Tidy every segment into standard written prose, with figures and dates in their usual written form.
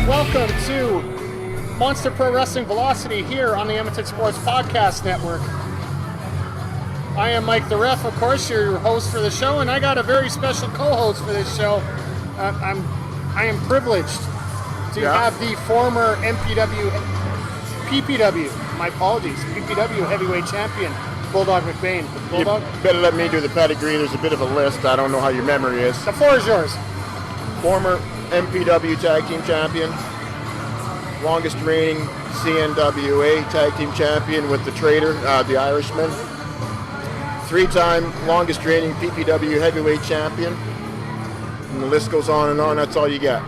Welcome to Monster Pro Wrestling Velocity here on the Edmonton Sports Podcast Network. I am Mike the Ref, of course, your host for the show, and I got a very special co-host for this show. I am privileged to have the former PPW, my apologies, PPW heavyweight champion, Bulldog McBain. Bulldog? You better let me do the pedigree. There's a bit of a list. I don't know how your memory is. The floor is yours. Former MPW Tag Team Champion, longest reigning CNWA Tag Team Champion with the Traitor, the Irishman, 3-time longest reigning PPW Heavyweight Champion, and the list goes on and on. That's all you get.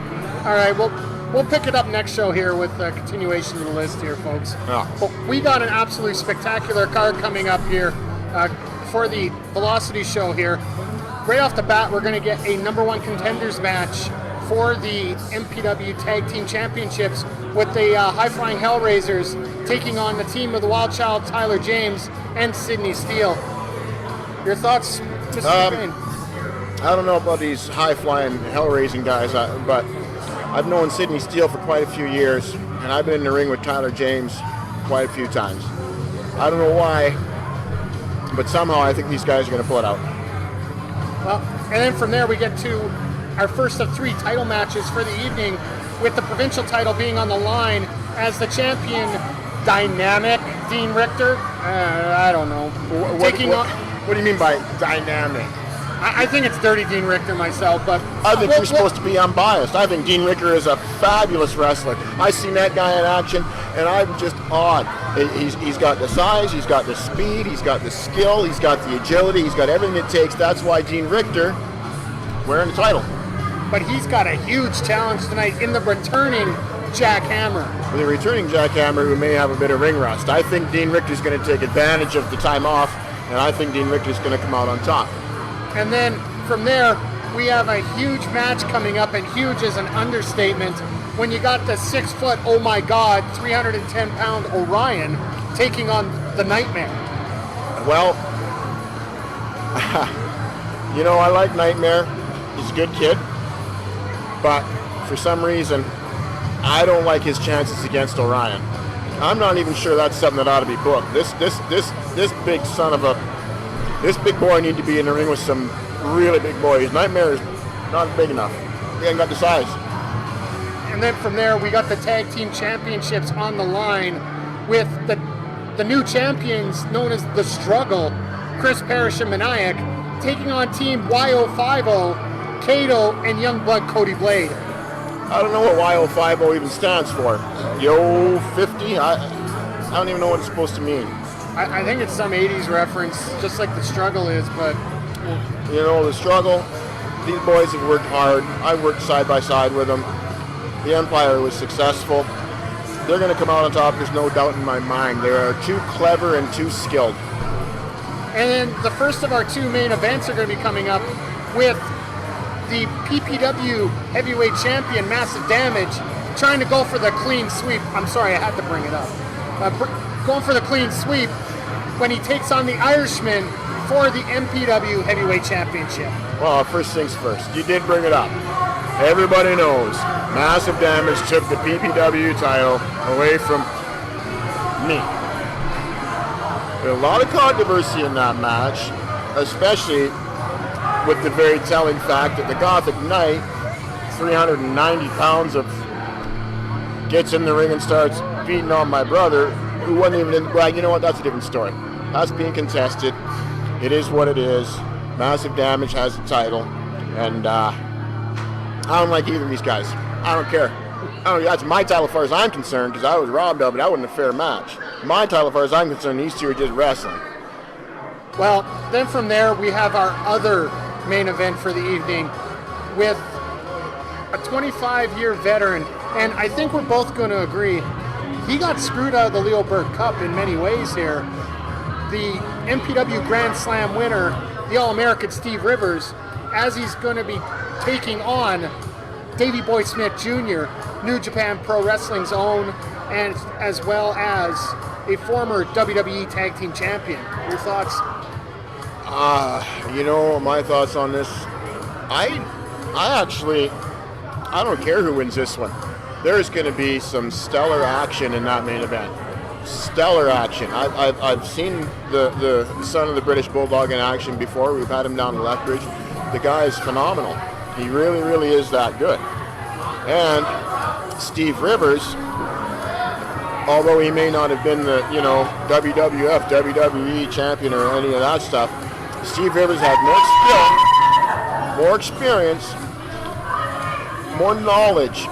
All right, we'll pick it up next show here with a continuation of the list here, folks. Oh. But we got an absolutely spectacular card coming up here for the Velocity show here. Right off the bat, we're going to get a #1 Contenders match for the MPW Tag Team Championships with the Highflying HellRaisers taking on the team of the Wild Child, Tyler James, and Sidney Steele. Your thoughts, Mr. McBain? I don't know about these high-flying, hell-raising guys, but I've known Sidney Steele for quite a few years, and I've been in the ring with Tyler James quite a few times. I don't know why, but somehow I think these guys are going to pull it out. Well, and then from there we get to our first of 3 title matches for the evening, with the Provincial title being on the line as the champion, dynamic Dean Richtor. I don't know. What do you mean by dynamic? I think it's Dirty Dean Richtor myself, but I think you're supposed to be unbiased. I think Dean Richtor is a fabulous wrestler. I've seen that guy in action, and I'm just awed. He's got the size, he's got the speed, he's got the skill, he's got the agility, he's got everything it takes. That's why Dean Richtor wearing the title. But he's got a huge challenge tonight in the returning Jack Hammer. The returning Jack Hammer, who may have a bit of ring rust. I think Dean Richtor's going to take advantage of the time off, and I think Dean Richtor's going to come out on top. And then from there, we have a huge match coming up, and huge is an understatement, when you got the 6-foot, oh my God, 310-pound Orion taking on the Nightmare. Well, you know, I like Nightmare. He's a good kid. But for some reason, I don't like his chances against Orion. I'm not even sure that's something that ought to be booked. This big son of a... This big boy needs to be in the ring with some really big boys. Nightmare is not big enough. He hasn't got the size. And then from there, we got the Tag Team Championships on the line with the new champions known as The Struggle, Chris Parrish and Maniac, taking on Team YO50, Kato, and Youngblood Cody Blade. I don't know what YO50 even stands for. Yo 50? I don't even know what it's supposed to mean. I think it's some 80s reference, just like The Struggle is, but... You know, The Struggle, these boys have worked hard. I've worked side by side with them. The Empire was successful. They're going to come out on top, there's no doubt in my mind. They are too clever and too skilled. And then the first of our 2 main events are going to be coming up with the PPW Heavyweight Champion, Massive Damage, trying to go for the clean sweep. I'm sorry, I had to bring it up. Going for the clean sweep when he takes on the Irishman for the MPW Heavyweight Championship. Well, first things first, you did bring it up. Everybody knows Massive Damage took the PPW title away from me. There's a lot of controversy in that match, especially with the very telling fact that the Gothic Knight, 390 pounds of, gets in the ring and starts beating on my brother, who wasn't even in. Well, you know what? That's a different story. That's being contested. It is what it is. Massive Damage has the title, and I don't like either of these guys. I don't care. That's my title as far as I'm concerned, because I was robbed of it. That wasn't a fair match. My title as far as I'm concerned, these two are just wrestling. Well, then from there, we have our other main event for the evening with a 25-year veteran, and I think we're both going to agree, he got screwed out of the Leo Burke Cup in many ways here. The MPW Grand Slam winner, the All-American Steve Rivers, as he's going to be taking on Davey Boy Smith Jr., New Japan Pro Wrestling's own, and as well as a former WWE Tag Team Champion. Your thoughts? You know, my thoughts on this, I don't care who wins this one. there's going to be some stellar action in that main event. Stellar action. I've seen the son of the British Bulldog in action before. We've had him down in Lethbridge. The guy is phenomenal. He really, really is that good. And Steve Rivers, although he may not have been the, WWF, WWE champion or any of that stuff, Steve Rivers had more skill, more experience, more knowledge.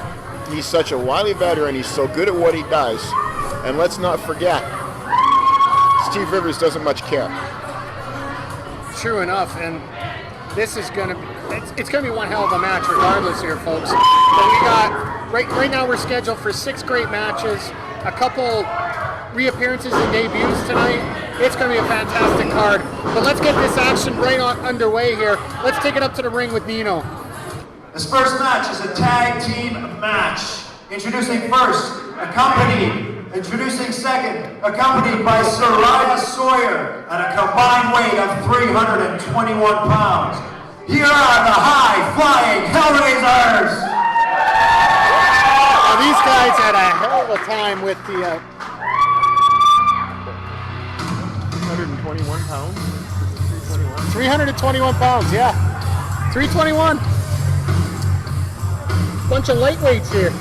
He's such a wily veteran. He's so good at what he does. And let's not forget, Steve Rivers doesn't much care. True enough, and this is going to be, it's going to be one hell of a match regardless here, folks. But we got, right now we're scheduled for 6 great matches, a couple reappearances and debuts tonight. It's going to be a fantastic card. But let's get this action right on underway here. Let's take it up to the ring with Nino. This first match is a tag team match. Introducing first, Introducing second, accompanied by Soraya Sawyer at a combined weight of 321 pounds. Here are the High-Flying HellRaisers! Now these guys had a hell of a time with the... 121 pounds? 321 pounds, yeah. 321. Bunch of lightweights here.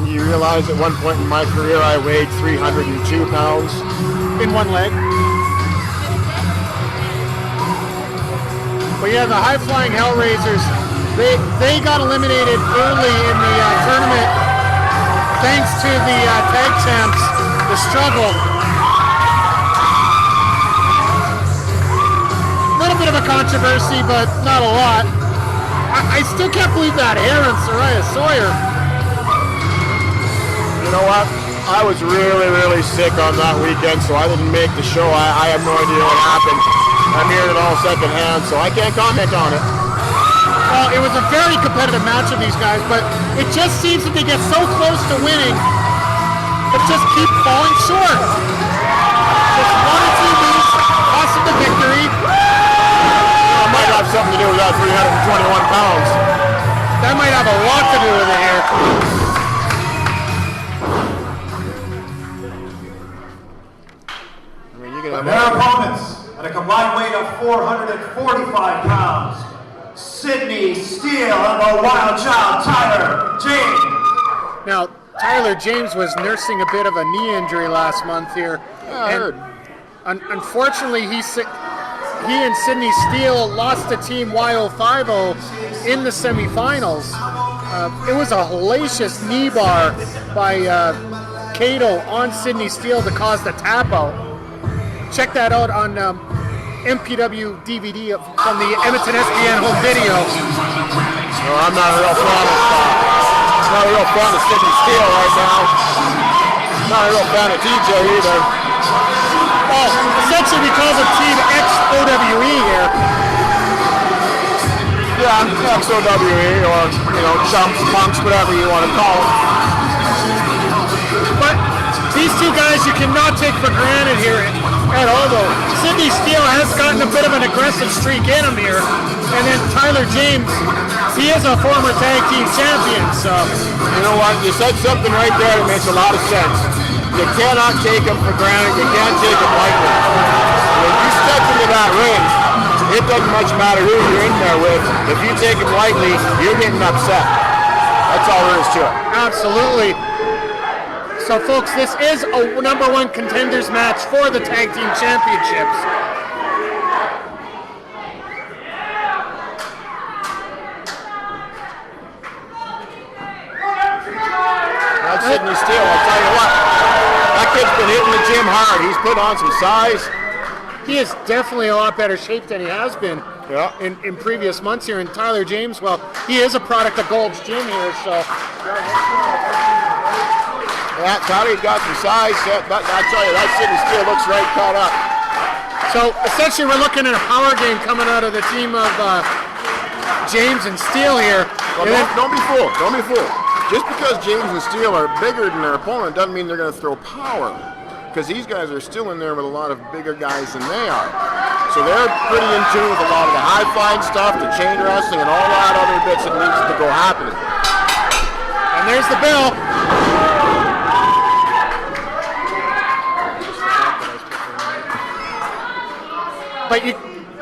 You realize at one point in my career I weighed 302 pounds in one leg. But yeah, the High-Flying HellRaisers, they got eliminated early in the tournament thanks to the tag champs, the struggle. A little bit of a controversy, but not a lot. I still can't believe that hair on Soraya Sawyer. You know what? I was really, really sick on that weekend, so I didn't make the show. I have no idea what happened. I'm hearing it all secondhand, so I can't comment on it. Well, it was a very competitive match of these guys, but it just seems that they get so close to winning, but just keep falling short. Just 1 or 2 moves, cost them the victory. It might have something to do with that 321 pounds. That might have a lot to do with it here. Their opponents at a combined weight of 445 pounds, Sydney Steele and the Wild Child Tyler James. Now, Tyler James was nursing a bit of a knee injury last month here. Yeah, I heard. Unfortunately, he and Sydney Steele lost to Team YO50 in the semifinals. It was a hellacious knee bar by Cato on Sydney Steele to cause the tap out. Check that out on MPW DVD from the Edmonton SPN home video. No, I'm not a real fan of Sydney Steele right now. Not a real fan of TJ either. Well, essentially we call them Team XOWE here. Yeah, XOWE or, chumps, punks, whatever you want to call them. But these two guys you cannot take for granted here at all, though. Sydney Steele has gotten a bit of an aggressive streak in him here. And then Tyler James, he is a former tag team champion, so. You know what? You said something right there that makes a lot of sense. You cannot take them for granted. You can't take them lightly. When you step into that ring, it doesn't much matter who you're in there with. If you take them lightly, you're getting upset. That's all there is to it. Absolutely. So, folks, this is a #1 contenders match for the tag team championships. That's Sydney Steele, I'll tell you what. That kid's been hitting the gym hard. He's put on some size. He is definitely a lot better shape than he has been in previous months here. And Tyler James, well, he is a product of Gold's Gym here, so. Yeah, Tyler's got some size. But I tell you, that Sydney Steele looks right caught up. So essentially, we're looking at a power game coming out of the team of James and Steele here. Well, don't be fooled. Don't be fooled. Just because James and Steele are bigger than their opponent doesn't mean they're going to throw power. Because these guys are still in there with a lot of bigger guys than they are. So they're pretty in tune with a lot of the high-flying stuff, the chain wrestling, and all that other bits that needs to go happening. And there's the bell. But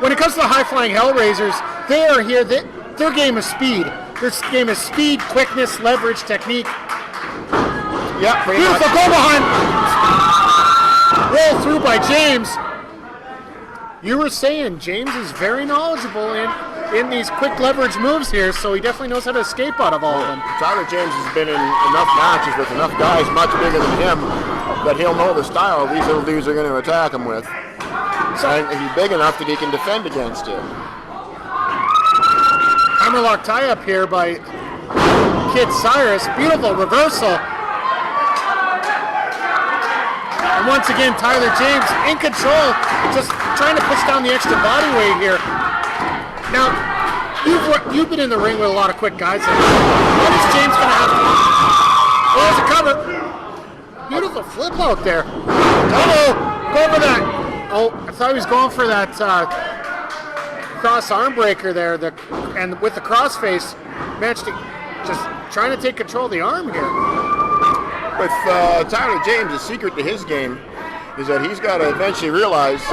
when it comes to the high-flying HellRaisers, they are here. Their game is speed. Their game is speed, quickness, leverage, technique. Yeah, beautiful go behind. Roll through by James. You were saying James is very knowledgeable in these quick leverage moves here, so he definitely knows how to escape out of all of them. Tyler James has been in enough matches with enough guys much bigger than him that he'll know the style these little dudes are going to attack him with. And he's big enough that he can defend against it. Hammerlock tie-up here by Kid Cyrus. Beautiful reversal. And once again, Tyler James in control, just trying to push down the extra body weight here. Now, you've been in the ring with a lot of quick guys. What is James going to have to do? Oh, there's a cover. Beautiful flip out there. Uh-oh, go for that. Oh, I thought he was going for that cross arm breaker there, and with the crossface, managed to just trying to take control of the arm here. With Tyler James, the secret to his game is that he's got to eventually realize he's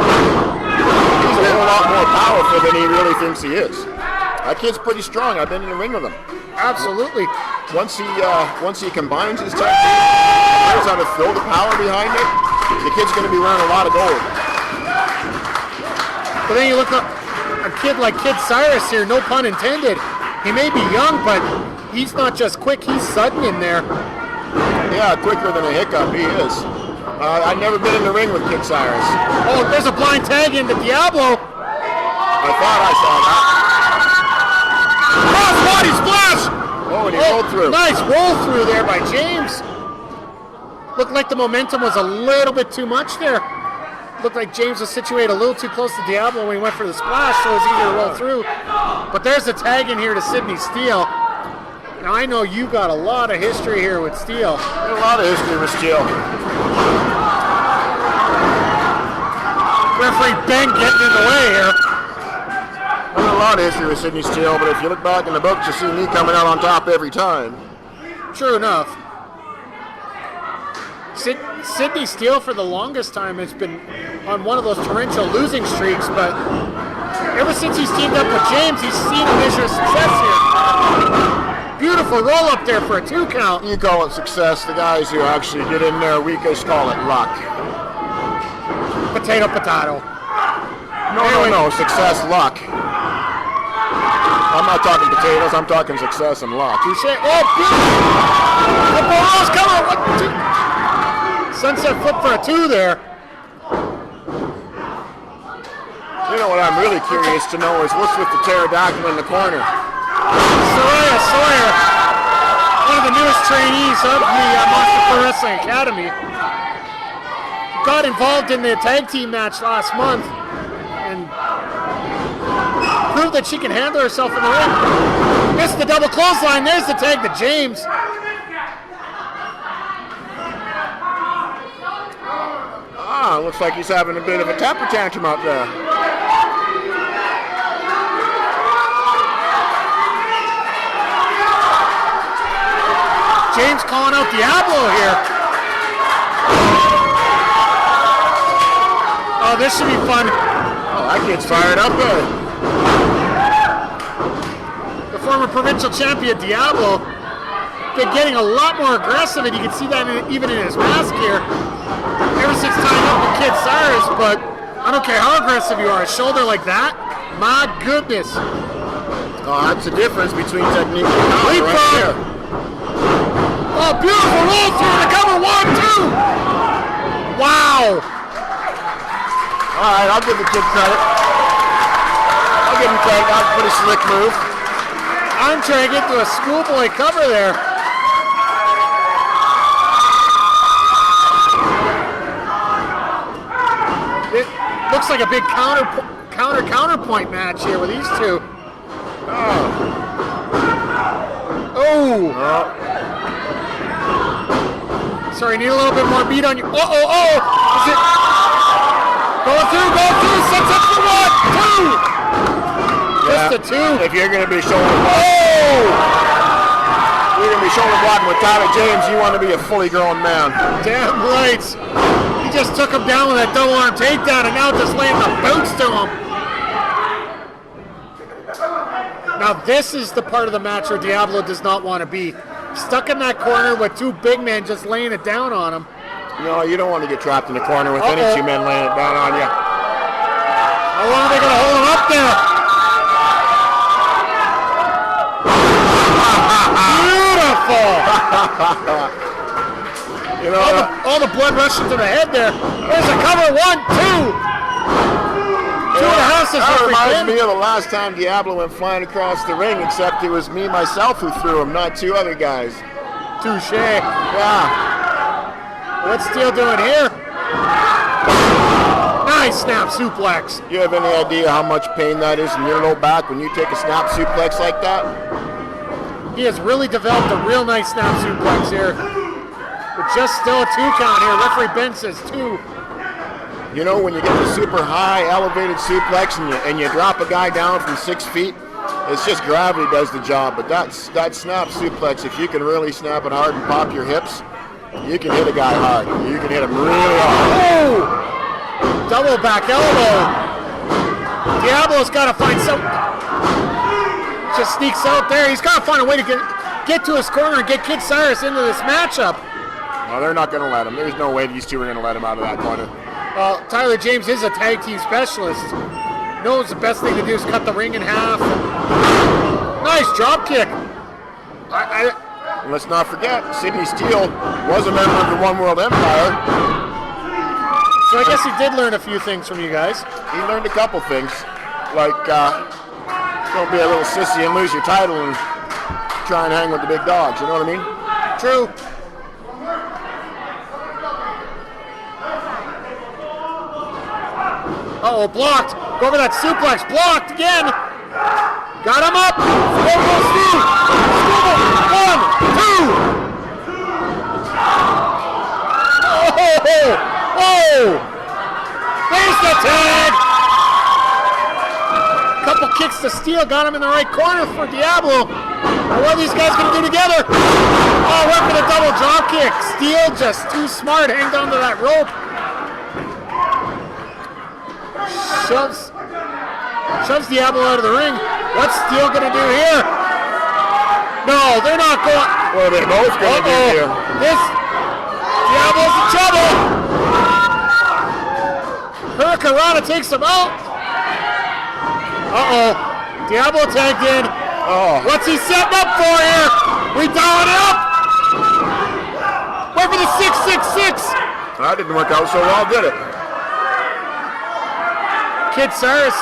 a whole lot more powerful than he really thinks he is. That kid's pretty strong. I've been in the ring with him. Absolutely. Once he combines his technique, knows how to throw the power behind it, the kid's going to be wearing a lot of gold. But then you look up a kid like Kid Cyrus here, no pun intended. He may be young, but he's not just quick, he's sudden in there. Yeah, quicker than a hiccup, he is. I've never been in the ring with Kid Cyrus. Oh, there's a blind tag into Diablo. I thought I saw that. Cross body splash! Oh, and he rolled through. Nice roll through there by James. Looked like the momentum was a little bit too much there. Looked like James was situated a little too close to Diablo when he went for the splash, so it was easier to roll through. But there's the tag in here to Sidney Steele. Now I know you got a lot of history here with Steele. A lot of history with Steele. Referee Ben getting in the way here. There's a lot of history with Sidney Steele, but if you look back in the books, you see me coming out on top every time. True enough. Sidney Steele for the longest time has been on one of those torrential losing streaks, but ever since he's teamed up with James, he's seen a measure of success here. Beautiful roll up there for a 2 count. You call it success. The guys who actually get in there weakest call it luck. Potato, potato. No, success, luck. I'm not talking potatoes, I'm talking success and luck. Touché. Oh, beautiful. The ball's coming. Sunset flip for a 2 there. You know what I'm really curious to know is what's with the pterodactyl in the corner. Soraya Sawyer, one of the newest trainees of the Monster Pro Wrestling Academy, got involved in the tag team match last month and proved that she can handle herself in the ring. Missed the double clothesline. There's the tag to James. Looks like he's having a bit of a temper tantrum out there. James calling out Diablo here. Oh, this should be fun. Oh, that kid's fired up there. The former provincial champion Diablo been getting a lot more aggressive, and you can see that even in his mask here. Ever since tying up with Kid Cyrus, but I don't care how aggressive you are, a shoulder like that, my goodness. Oh, that's the difference between technique and power right there. Oh, beautiful roll through the cover, 1, 2. Wow. All right, I'll give the kid credit. I'll give him credit. That's a pretty slick move. I'm trying to get to a schoolboy cover there. It looks like a big counterpoint match here with these two. Oh. Sorry, need a little bit more beat on you. Oh. Is it? Go through. Sunset for 1, 2. Just a 2. If you're going to be showing You're going to be shoulder blocking with Tyler James. You want to be a fully grown man. Damn right. He just took him down with that double arm takedown and now just laying the boots to him. Now this is the part of the match where Diablo does not want to be. Stuck in that corner with two big men just laying it down on him. No, you don't want to get trapped in the corner with any two men laying it down on you. How long are they going to hold him up there? Beautiful! You know, all the blood rushing to the head there. There's a cover, 1, 2. 2 and a half. That reminds me of the last time Diablo went flying across the ring, except it was me, myself, who threw him, not two other guys. Touche. Yeah. What's Steele doing here? Nice snap suplex. You have any idea how much pain that is in your low back when you take a snap suplex like that? He has really developed a real nice snap suplex here. But just still a 2 count here. Referee Ben says 2. You know, when you get the super high elevated suplex and you drop a guy down from 6 feet, it's just gravity does the job. But that snap suplex, if you can really snap it hard and pop your hips, you can hit a guy hard. You can hit him really hard. Oh! Double back elbow. Diablo's got to find some. Just sneaks out there. He's got to find a way to get to his corner and get Kid Cyrus into this matchup. No, they're not going to let him. There's no way these two are going to let him out of that corner. Well, Tyler James is a tag team specialist. Knows the best thing to do is cut the ring in half. Nice drop kick. And let's not forget, Sidney Steele was a member of the One World Empire. So I guess he did learn a few things from you guys. He learned a couple things, like don't be a little sissy and lose your title and try and hang with the big dogs, you know what I mean? True. Uh-oh, blocked. Go over that suplex. Blocked again. Got him up. There goes Steele. 1, 2. Oh! There's the tag. Couple kicks to Steele. Got him in the right corner for Diablo. What are these guys going to do together? Oh, went for the double drop kick. Steele just too smart. Hanged onto that rope. Shoves Diablo out of the ring. What's Steele going to do here? No, they're not going. What are they both going to do here? Diablo's in trouble. Hurricanrana takes him out. Diablo tagged in. What's he setting up for here? We dialing it up. Wait for the 666. That didn't work out so well, did it? Kid Cyrus.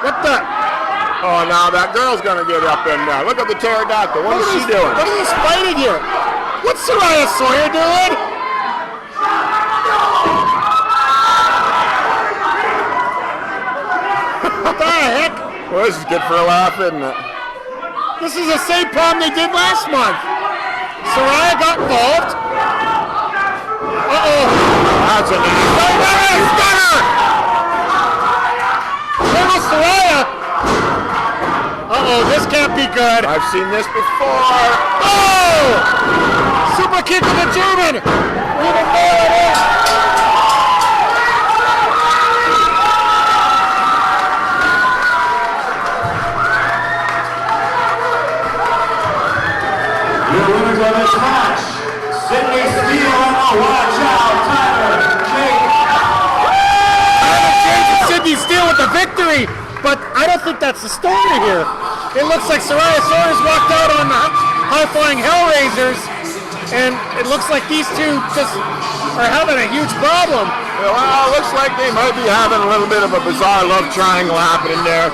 What the? Oh, now that girl's going to get up in there. Look at the pterodactyl. What is she doing? What are these fighting here? What's Soraya Sawyer doing? What the heck? Well, this is good for a laugh, isn't it? This is the same problem they did last month. Soraya got involved. That's a nice stunner! There's Soraya. This can't be good. I've seen this before. Oh! Super kick to the German. Even more. Your winners of this match, Sidney Steele and watch out, Tyler James and Sidney Steele with the victory, but I don't think that's the story here. It looks like Soraya Sawyer's walked out on the Highflying HellRaisers, and it looks like these two just are having a huge problem. Well, it looks like they might be having a little bit of a bizarre love triangle happening there.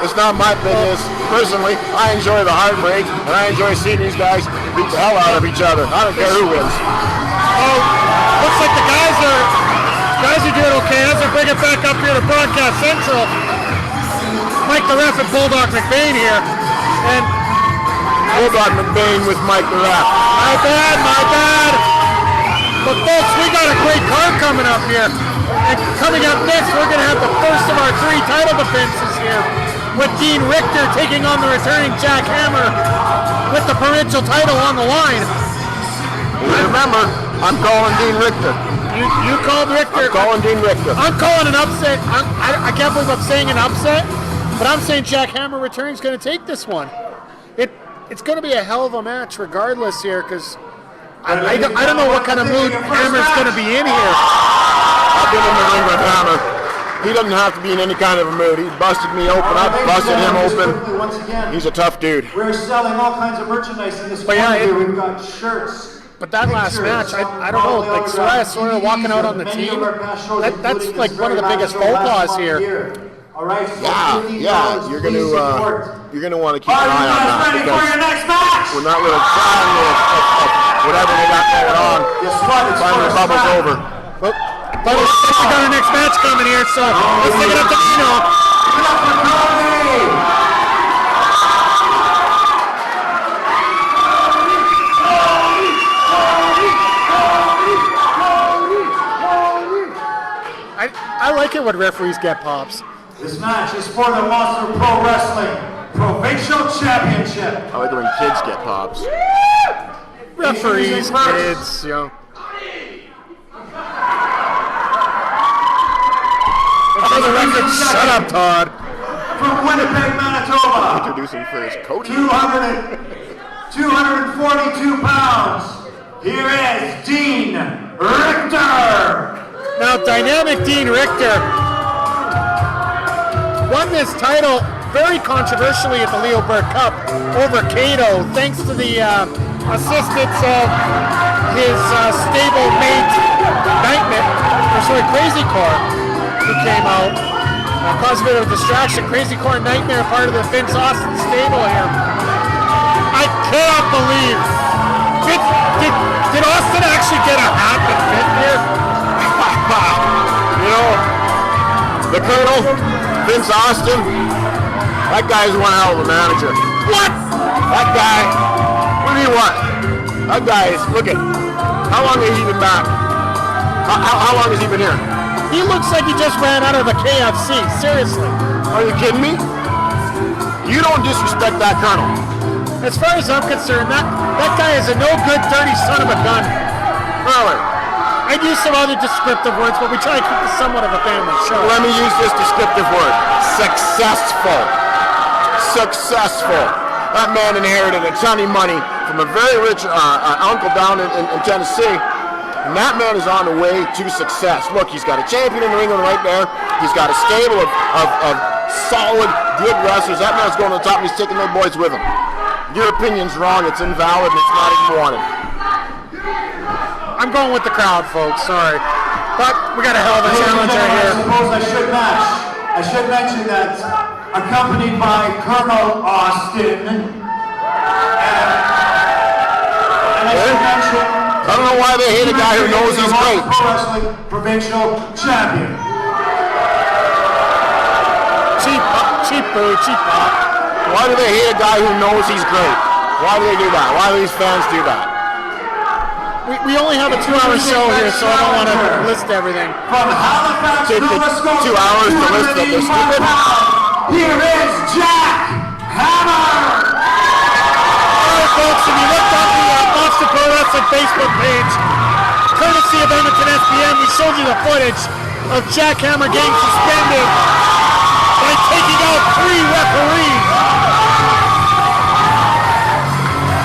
It's not my business. Personally, I enjoy the heartbreak, and I enjoy seeing these guys beat the hell out of each other. I don't care who wins. Looks like the guys are doing okay as they bring it back up here to Broadcast Central. Mike the Ref and Bulldog McBain here. And Bulldog McBain with Mike the Ref. My bad. But folks, we got a great card coming up here. And coming up next, we're going to have the first of our 3 title defenses here, with Dean Richtor taking on the returning Jack Hammer. with the Provincial title on the line. Remember, I'm calling Dean Richtor. You called Richtor. I'm calling Dean Richtor. I'm calling an upset. I can't believe I'm saying an upset, but I'm saying Jack Hammer Returning's going to take this one. It's going to be a hell of a match regardless here, because I don't know what kind of mood Hammer's going to be in here. I've been in the ring with Hammer. He doesn't have to be in any kind of a mood. He busted me open. I busted him open. He's a tough dude. We're selling all kinds of merchandise in this corner here. We've got shirts. But that last match, I don't know, like Sawyer walking out on the team, that's like one of the biggest faux pas here. All right, yeah, you're gonna want to keep an eye on that, ready for your next match. We're not really trying whatever they got going on. Finally, the bubble's over. But we got our next match coming here, so let's take it up to Nino. I like it when referees get pops. This match is for the Monster Pro Wrestling Provincial Championship. I like it when kids get pops. Referees, kids, you know. For the record, shut up, Todd. From Winnipeg, Manitoba. Introducing first, Coach. 242 pounds. Here is Dean Richtor. Now, Dynamic Dean Richtor won this title very controversially at the Leo Burke Cup over Cato, thanks to the assistance of his stable-mate Crazy Car, who came out. Caused a bit of a distraction. Crazy Car Nightmare, part of the Vince Austin stable here. I cannot believe. Did Austin actually get a hat that fit here? You know, the Colonel, Vince Austin, that guy's one hell of a manager. What? That guy, what do you want? That guy is, look at, how long has he been back? How long has he been here? He looks like he just ran out of a KFC, seriously. Are you kidding me? You don't disrespect that Colonel. As far as I'm concerned, that guy is a no-good, dirty son of a gun. Really? I'd use some other descriptive words, but we try to keep this somewhat of a family show. Let me use this descriptive word. Successful. Successful. That man inherited a ton of money from a very rich uncle down in Tennessee. And that man is on the way to success. Look, he's got a champion in New England right there. He's got a stable of solid, good wrestlers. That man's going to the top, and he's taking their boys with him. Your opinion's wrong. It's invalid, and it's not even wanted. I'm going with the crowd, folks. Sorry. But we got a hell of a challenger here. I suppose I should mention that accompanied by Colonel Austin. And I should mention... I don't know why they hate a guy who knows he's great. Pro Wrestling Provincial Champion. Cheap pop. Why do they hate a guy who knows he's great? Why do they do that? Why do these fans do that? We only have a 2-hour show here, so I don't want to list everything. From Halifax, Nova Scotia, 2 hours to list that they're stupid. Here is Jack Hammer. All right, folks, if you looked on the Monster Pro Wrestling Facebook page, courtesy of Edmonton SPN, we showed you the footage of Jack Hammer getting suspended by taking out 3 referees.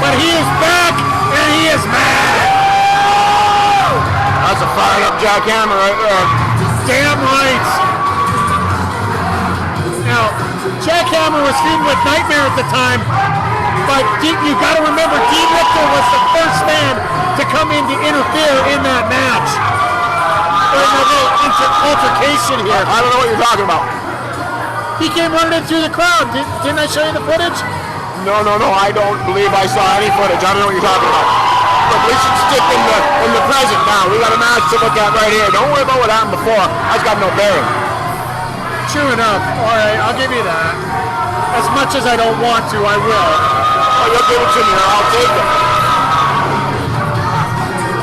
But he is back, and he is mad. That's a fired up Jack Hammer right there. Damn right. Now, Jack Hammer was feuding with Nightmare at the time, but you got to remember, Dean Richtor was the first man to come in to interfere in that match. There's a little altercation here. I don't know what you're talking about. He came running in through the crowd. Didn't I show you the footage? No, I don't believe I saw any footage. I don't know what you're talking about. Look, we should stick in the present now. We got a match to look at right here. Don't worry about what happened before. That's got no bearing. True enough. All right, I'll give you that. As much as I don't want to, I will. Oh, you'll give it to me, or I'll take it.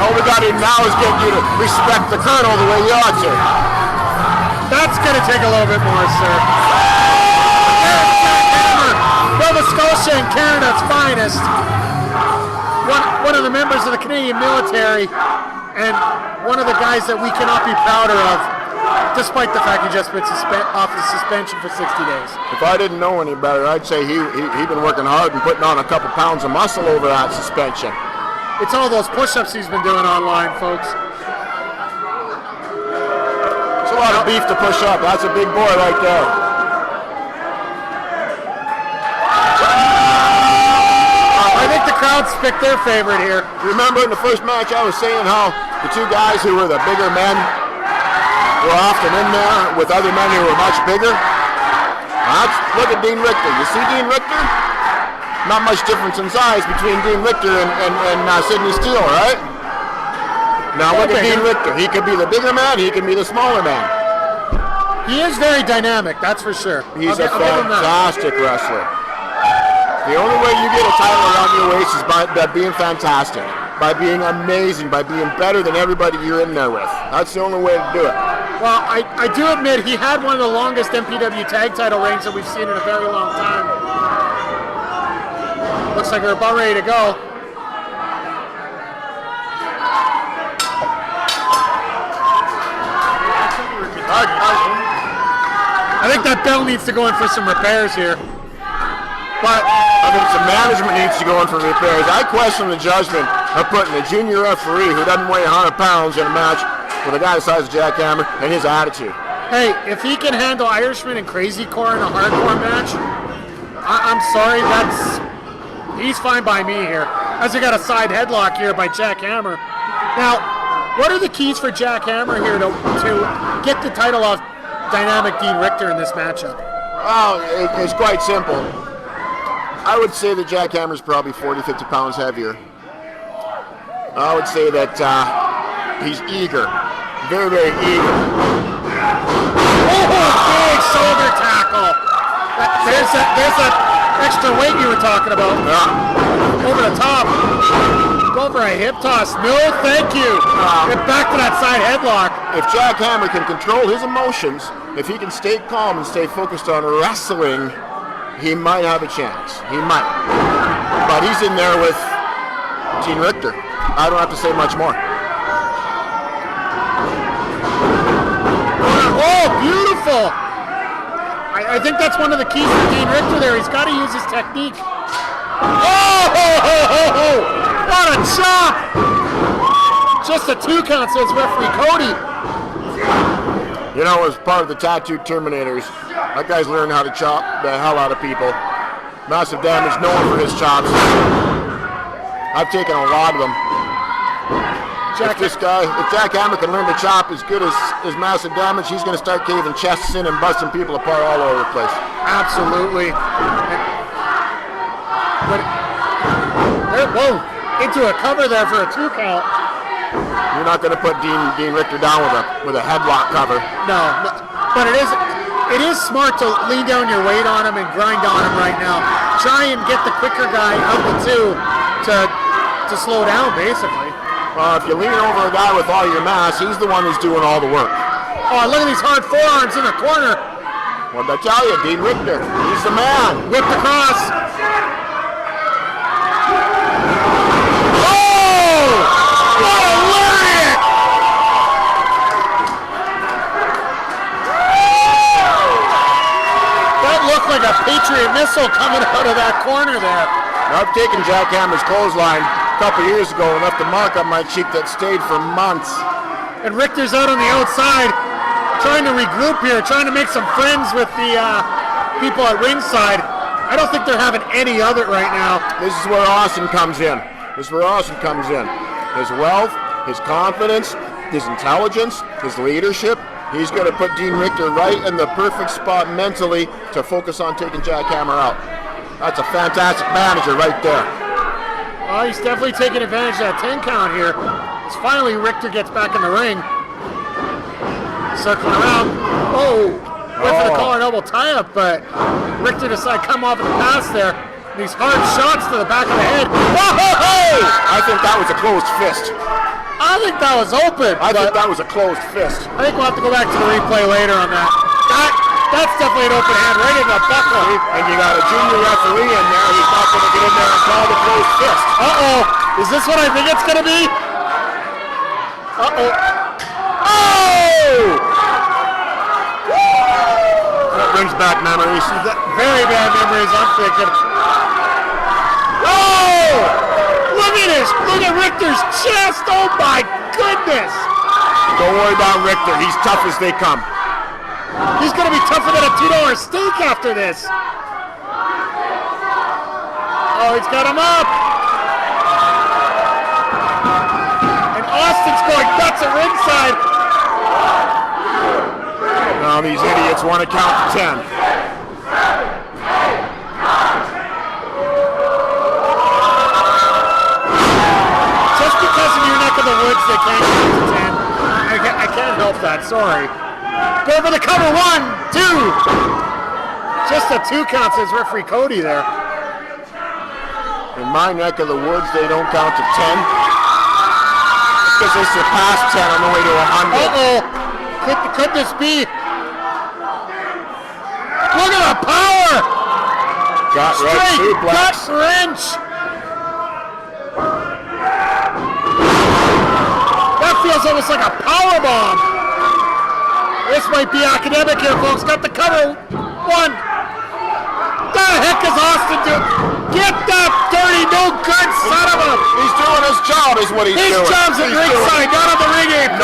All we got to do now is get you to respect the Colonel the way you ought to. That's going to take a little bit more, sir. From Nova Scotia and Canada's finest. One of the members of the Canadian military, and one of the guys that we cannot be prouder of, despite the fact he just been off the suspension for 60 days. If I didn't know any better, I'd say he'd been working hard and putting on a couple pounds of muscle over that suspension. It's all those push-ups he's been doing online, folks. It's a lot of beef to push up. That's a big boy right there. I think the crowd's picked their favorite here. Remember in the first match I was saying how the two guys who were the bigger men were often in there with other men who were much bigger? Look at Dean Richtor. You see Dean Richtor? Not much difference in size between Dean Richtor and Sidney Steele, right? Now look at Dean Richtor. He could be the bigger man, he could be the smaller man. He is very dynamic, that's for sure. He's a fantastic wrestler. The only way you get a title around your waist is by being fantastic, by being amazing, by being better than everybody you're in there with. That's the only way to do it. Well, I do admit he had one of the longest MPW tag title reigns that we've seen in a very long time. Looks like we're about ready to go. I think that bell needs to go in for some repairs here. But I think some management needs to go in for repairs. I question the judgment of putting a junior referee who doesn't weigh 100 pounds in a match with a guy the size of Jackhammer and his attitude. Hey, if he can handle Irishman and Crazy Core in a hardcore match, I'm sorry, he's fine by me here. As we got a side headlock here by Jackhammer. Now, what are the keys for Jackhammer here to get the title off Dynamic Dean Richtor in this matchup? Well, it's quite simple. I would say that Jackhammer's probably 40, 50 pounds heavier. I would say that he's eager. Very, very eager. Oh, big shoulder tackle. There's that extra weight you were talking about. Yeah. Over the top. Go for a hip toss. No, thank you. Get back to that side headlock. If Jackhammer can control his emotions, if he can stay calm and stay focused on wrestling, he might have a chance. He might. But he's in there with Dean Richtor. I don't have to say much more. Oh, beautiful! I think that's one of the keys for Dean Richtor there. He's got to use his technique. Oh! What a chop! Just a 2 count, says referee Cody. You know, as part of the Tattooed Terminators, that guy's learned how to chop the hell out of people. Massive Damage known for his chops. I've taken a lot of them. If Jackhammer can learn to chop as good as Massive Damage, he's going to start caving chests in and busting people apart all over the place. Absolutely. Whoa, into a cover there for a 2 count. You're not going to put Dean Richtor down with a headlock cover. No, but it is smart to lean down your weight on him and grind on him right now. Try and get the quicker guy out the 2 to slow down, basically. If you lean over a guy with all your mass, he's the one who's doing all the work. Oh, look at these hard forearms in the corner. What did I tell you? Dean Richtor, he's the man. Whipped across. Oh! What a lariat! That looked like a Patriot missile coming out of that corner there. I've taken Jackhammer's clothesline a couple years ago and left a mark on my cheek that stayed for months. And Richtor's out on the outside, trying to regroup here, trying to make some friends with the people at ringside. I don't think they're having any of it right now. This is where Austin comes in. His wealth, his confidence, his intelligence, his leadership. He's going to put Dean Richtor right in the perfect spot mentally to focus on taking Jackhammer out. That's a fantastic manager right there. Oh, he's definitely taking advantage of that 10 count here. As finally Richtor gets back in the ring. Circling around. Oh, went for the collar and elbow tie-up, but Richtor decided to come off of the pass there. These hard shots to the back of the head. Whoa! I think that was a closed fist. I think that was open. I think that was a closed fist. I think we'll have to go back to the replay later on that. That's definitely an open hand right in the buckle. And you got a junior referee in there. He's not going to get in there and call the closed fist. Uh-oh. Is this what I think it's going to be? Uh-oh. Oh! That brings back memories. Very bad memories, I'm thinking. Oh! Look at this. Look at Richtor's chest. Oh, my goodness. Don't worry about Richtor. He's tough as they come. He's going to be tougher than a $2 steak after this. Oh, he's got him up. And Austin's going nuts at ringside. Now these idiots want to count to 10. Just because in your neck of the woods they can't count to 10. I can't help that, sorry. Go for the cover, 1, 2. Just a 2 count, says referee Cody there. In my neck of the woods, they don't count to 10. Because they surpassed 10 on the way to 100. Uh-oh. Could this be? Look at the power! Got right Straight suplex. gut wrench! That feels almost like a power bomb. This might be academic here, folks. Got the cover. 1. The heck is Austin doing? Get that dirty, no good son of a... He's doing his job is what he's doing. His job's at ringside, not on the ring apron.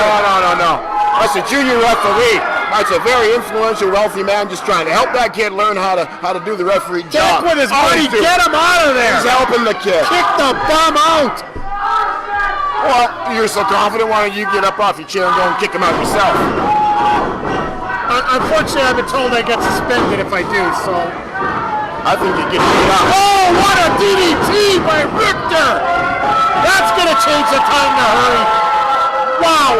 No. That's a junior referee. That's a very influential, wealthy man just trying to help that kid learn how to do the referee job. Jack with his body, get him out of there. He's helping the kid. Kick the bum out. Well, you're so confident, why don't you get up off your chair and go and kick him out yourself? Unfortunately, I've been told I get suspended if I do, so... I think you get beat up. Oh, what a DDT by Richtor! That's going to change the time to hurry. Wow.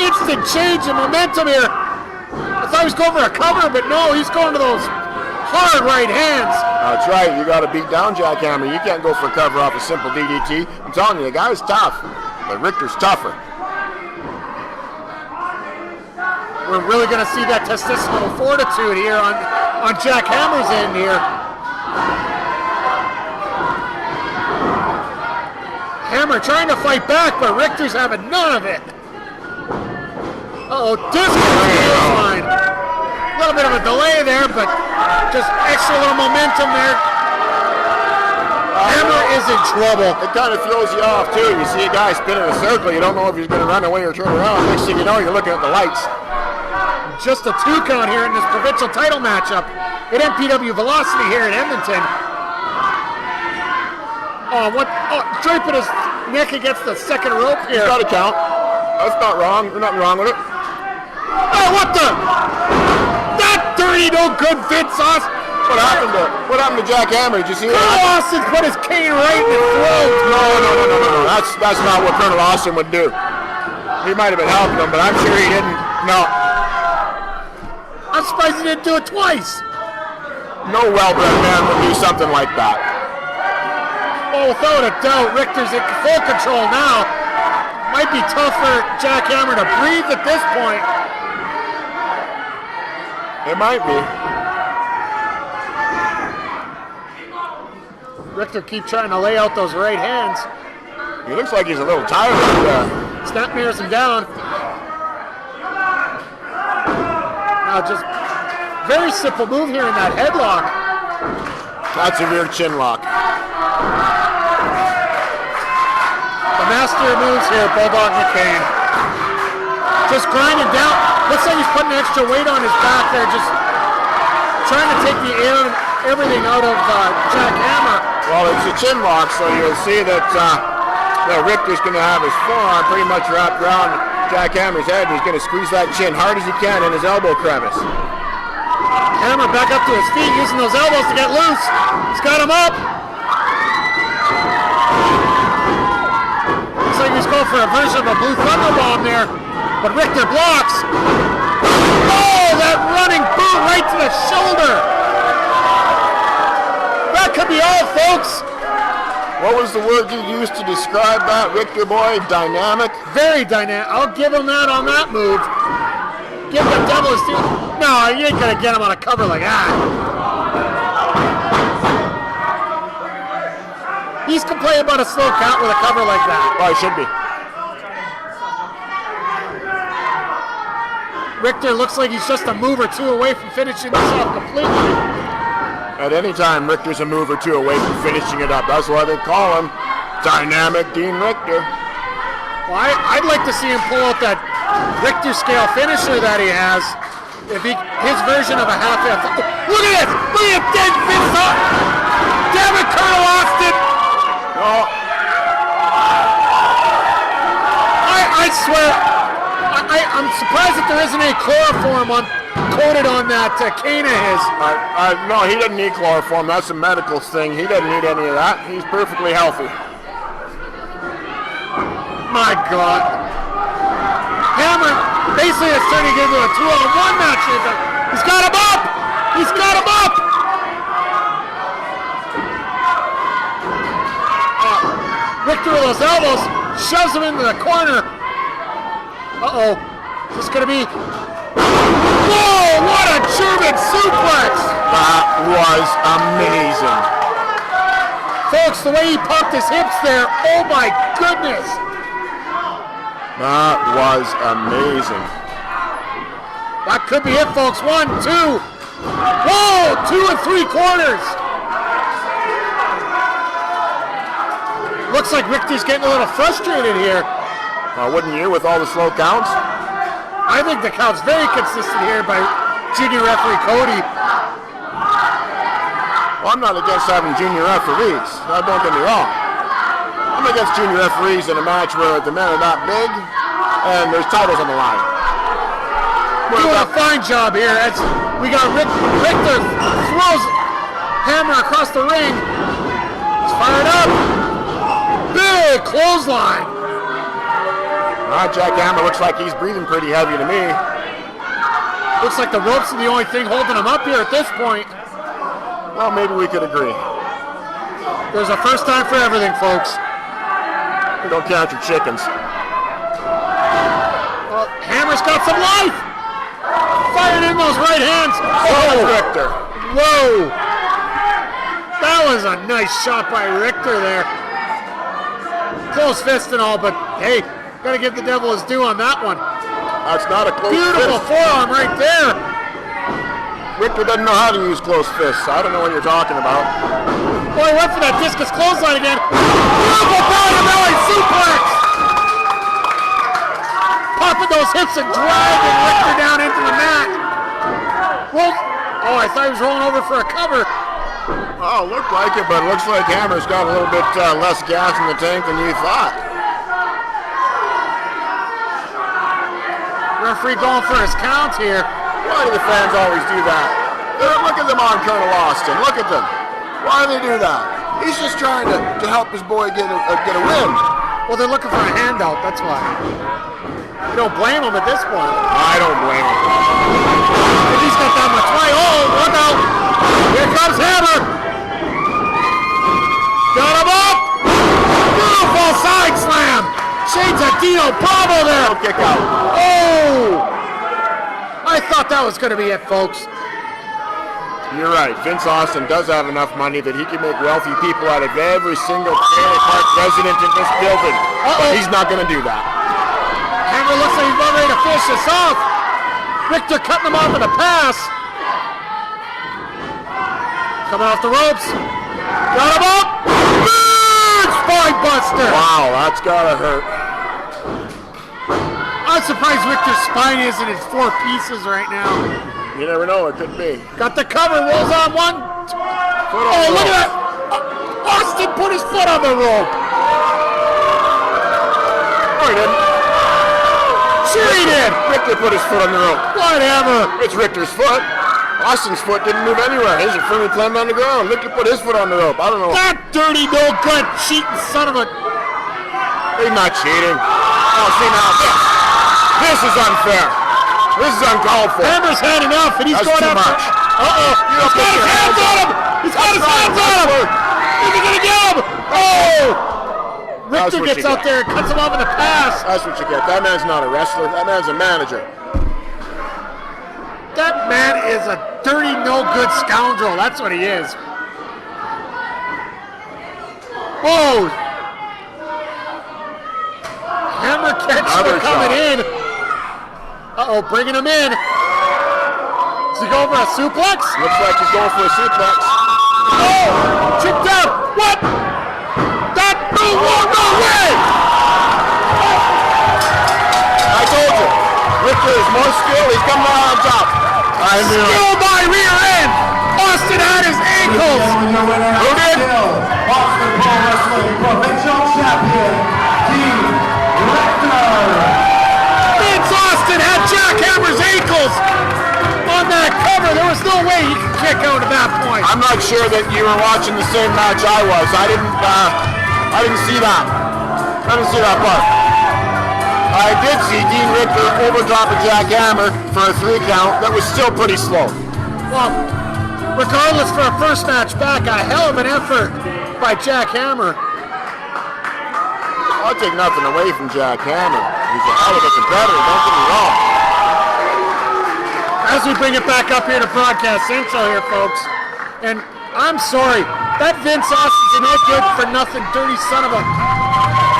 Instant change in momentum here. I thought he was going for a cover, but no, he's going to those hard right hands. That's right. You got to beat down Jackhammer. You can't go for a cover off a simple DDT. I'm telling you, the guy's tough, but Richtor's tougher. We're really going to see that testicular fortitude here on Jackhammer's end here. Hammer trying to fight back, but Richtor's having none of it. Uh-oh, disconnect line. A little bit of a delay there, but just extra little momentum there. Hammer is in trouble. It kind of throws you off, too. You see a guy spinning a circle. You don't know if he's going to run away or turn around. Next thing you know, you're looking at the lights. Just a 2 count here in this provincial title matchup at MPW Velocity here in Edmonton. Oh, draping his neck against the second rope here. He's got to count. That's not wrong. There's nothing wrong with it. Oh, what the? That dirty, no good Vince Austin. What happened to Jackhammer? Did you see Colonel that? Austin put his cane right in his throat. No. That's not what Colonel Austin would do. He might have been helping him, but I'm sure he didn't. No. I'm surprised he didn't do it twice. No well-bred man would do something like that. Oh, without a doubt, Richtor's in full control now. Might be tough for Jackhammer to breathe at this point. It might be. Richtor keep trying to lay out those right hands. He looks like he's a little tired of that. Snap mirrors him down. Now just very simple move here in that headlock. That's a rear chin lock. The master of moves here, Bulldog McCain. Just grinding down. Looks like he's putting extra weight on his back there, just trying to take the air and everything out of Jackhammer. Well, it's a chin lock, so you'll see that Richtor's going to have his forearm pretty much wrapped around Jackhammer's head. He's going to squeeze that chin hard as he can in his elbow crevice. Hammer back up to his feet, using those elbows to get loose. He's got him up. Looks like he's going for a version of a Blue Thunder Bomb there, but Richtor blocks. Oh, that running boot right to the shoulder. That could be all, folks. What was the word you used to describe that, Richtor boy? Dynamic? Very dynamic. I'll give him that on that move. give the devil his due. No, you ain't gonna get him on a cover like that. He's complaining about a slow count with a cover like that. Well, he should be. Richtor looks like he's just a move or two away from finishing this off completely. At any time, Richtor's a move or two away from finishing it up. That's why they call him Dynamic Dean Richtor. Well, I'd like to see him pull out that Richtor scale finisher that he has. If his version of a half F. Oh, look at this! Look at dead fist up! Damn it, Colonel Austin! Oh. I swear, I'm surprised that there isn't any chloroform coated on that cane of his. No, he doesn't need chloroform. That's a medical thing. He doesn't need any of that. He's perfectly healthy. My God. Hammer basically is turning into a 2-on-1 match. He's got him up! He's got him up! Richtor with those elbows shoves him into the corner. Uh-oh. Is this going to be... Whoa! What a German suplex! That was amazing. Folks, the way he popped his hips there, oh my goodness! That was amazing. That could be it, folks. 1, 2. Whoa! 2 and 3 quarters. Looks like Richtor's getting a little frustrated here. Wouldn't you, with all the slow counts? I think the count's very consistent here by junior referee Cody. Well, I'm not against having junior referees. Now, don't get me wrong. I'm against junior referees in a match where the men are not big and there's titles on the line. Doing a fine job here. We got Richtor throws Hammer across the ring. He's fired up. Big clothesline. Jack Hammer looks like he's breathing pretty heavy to me. Looks like the ropes are the only thing holding him up here at this point. Well, maybe we could agree. There's a first time for everything, folks. Don't count your chickens. Well, Hammer's got some life. Fired in those right hands. Oh, Richtor. Whoa. That was a nice shot by Richtor there. Close fist and all, but hey, gotta give the devil his due on that one. That's not a close Beautiful fist. forearm right there. Richtor doesn't know how to use close fists. I don't know what you're talking about. Boy, went for that discus clothesline again. Beautiful belly suplex. Popping those hips and dragging Richtor down into the mat. Well, oh, I thought he was rolling over for a cover. Oh, looked like it, but it looks like Hammer's got a little bit less gas in the tank than you thought. Referee going for his count here. Why do the fans always do that? Look at them on Colonel Austin. Look at them. Why do they do that? He's just trying to help his boy get a win. Well, they're looking for a handout. That's why. You don't blame him at this point. I don't blame him. If he's got that much fight. Oh, look out. Here comes Hammer. Got him up. Beautiful side slam. Shades of Dino Bravo there. No kick out. Oh. I thought that was going to be it, folks. You're right. Vince Austin does have enough money that he can make wealthy people out of every single trailer park resident in this building. But he's not going to do that. Hammer looks like he's about ready to finish this off. Richtor cutting him off with a pass. Coming off the ropes. Got him up. Big spine buster. Wow, that's got to hurt. I'm surprised Richtor's spine isn't in 4 pieces right now. You never know, it could be. Got the cover, rolls on one. Oh, look at that. Austin put his foot on the rope. Oh, he didn't. Sure he did. Richtor put his foot on the rope. Whatever. It's Richtor's foot. Austin's foot didn't move anywhere. His are firmly planted on the ground. Richtor put his foot on the rope. I don't know. That dirty, no good, cheating son of a... He's not cheating. Oh, see now. This is unfair. This is uncalled for. Hammer's had enough, and he's going too after... much. Uh-oh. He's got his hands on him. He's got his hands on him. Is he going to get him? Oh! Richtor gets out there and cuts him off in the pass. That's what you get. That man's not a wrestler. That man's a manager. That man is a dirty, no-good scoundrel. That's what he is. Whoa! Hammer catch coming in. Uh-oh, bringing him in. Does he go for a suplex? Looks like he's going for a suplex. Oh! Chipped out! What? That move won't go away! I told you. Richtor is more skilled. He's coming out on top. I knew it. Still by rear end. Austin had his ankles. Who did? Boston Pro Wrestling Provincial Champion, Richtor. Vince Austin had Jack Hammer's ankles on that cover. There was no way he could kick out at that point. I'm not sure that you were watching the same match I was. I didn't see that. I didn't see that part. I did see Dean Richtor overdropping Jack Hammer for a 3 count. That was still pretty slow. Well, regardless, for a first match back, a hell of an effort by Jack Hammer. I'll take nothing away from Jack Hammer. He's a hell of a competitor, don't get me wrong. As we bring it back up here to Broadcast Central here, folks, and I'm sorry, that Vince Austin's a no good for nothing dirty son of a...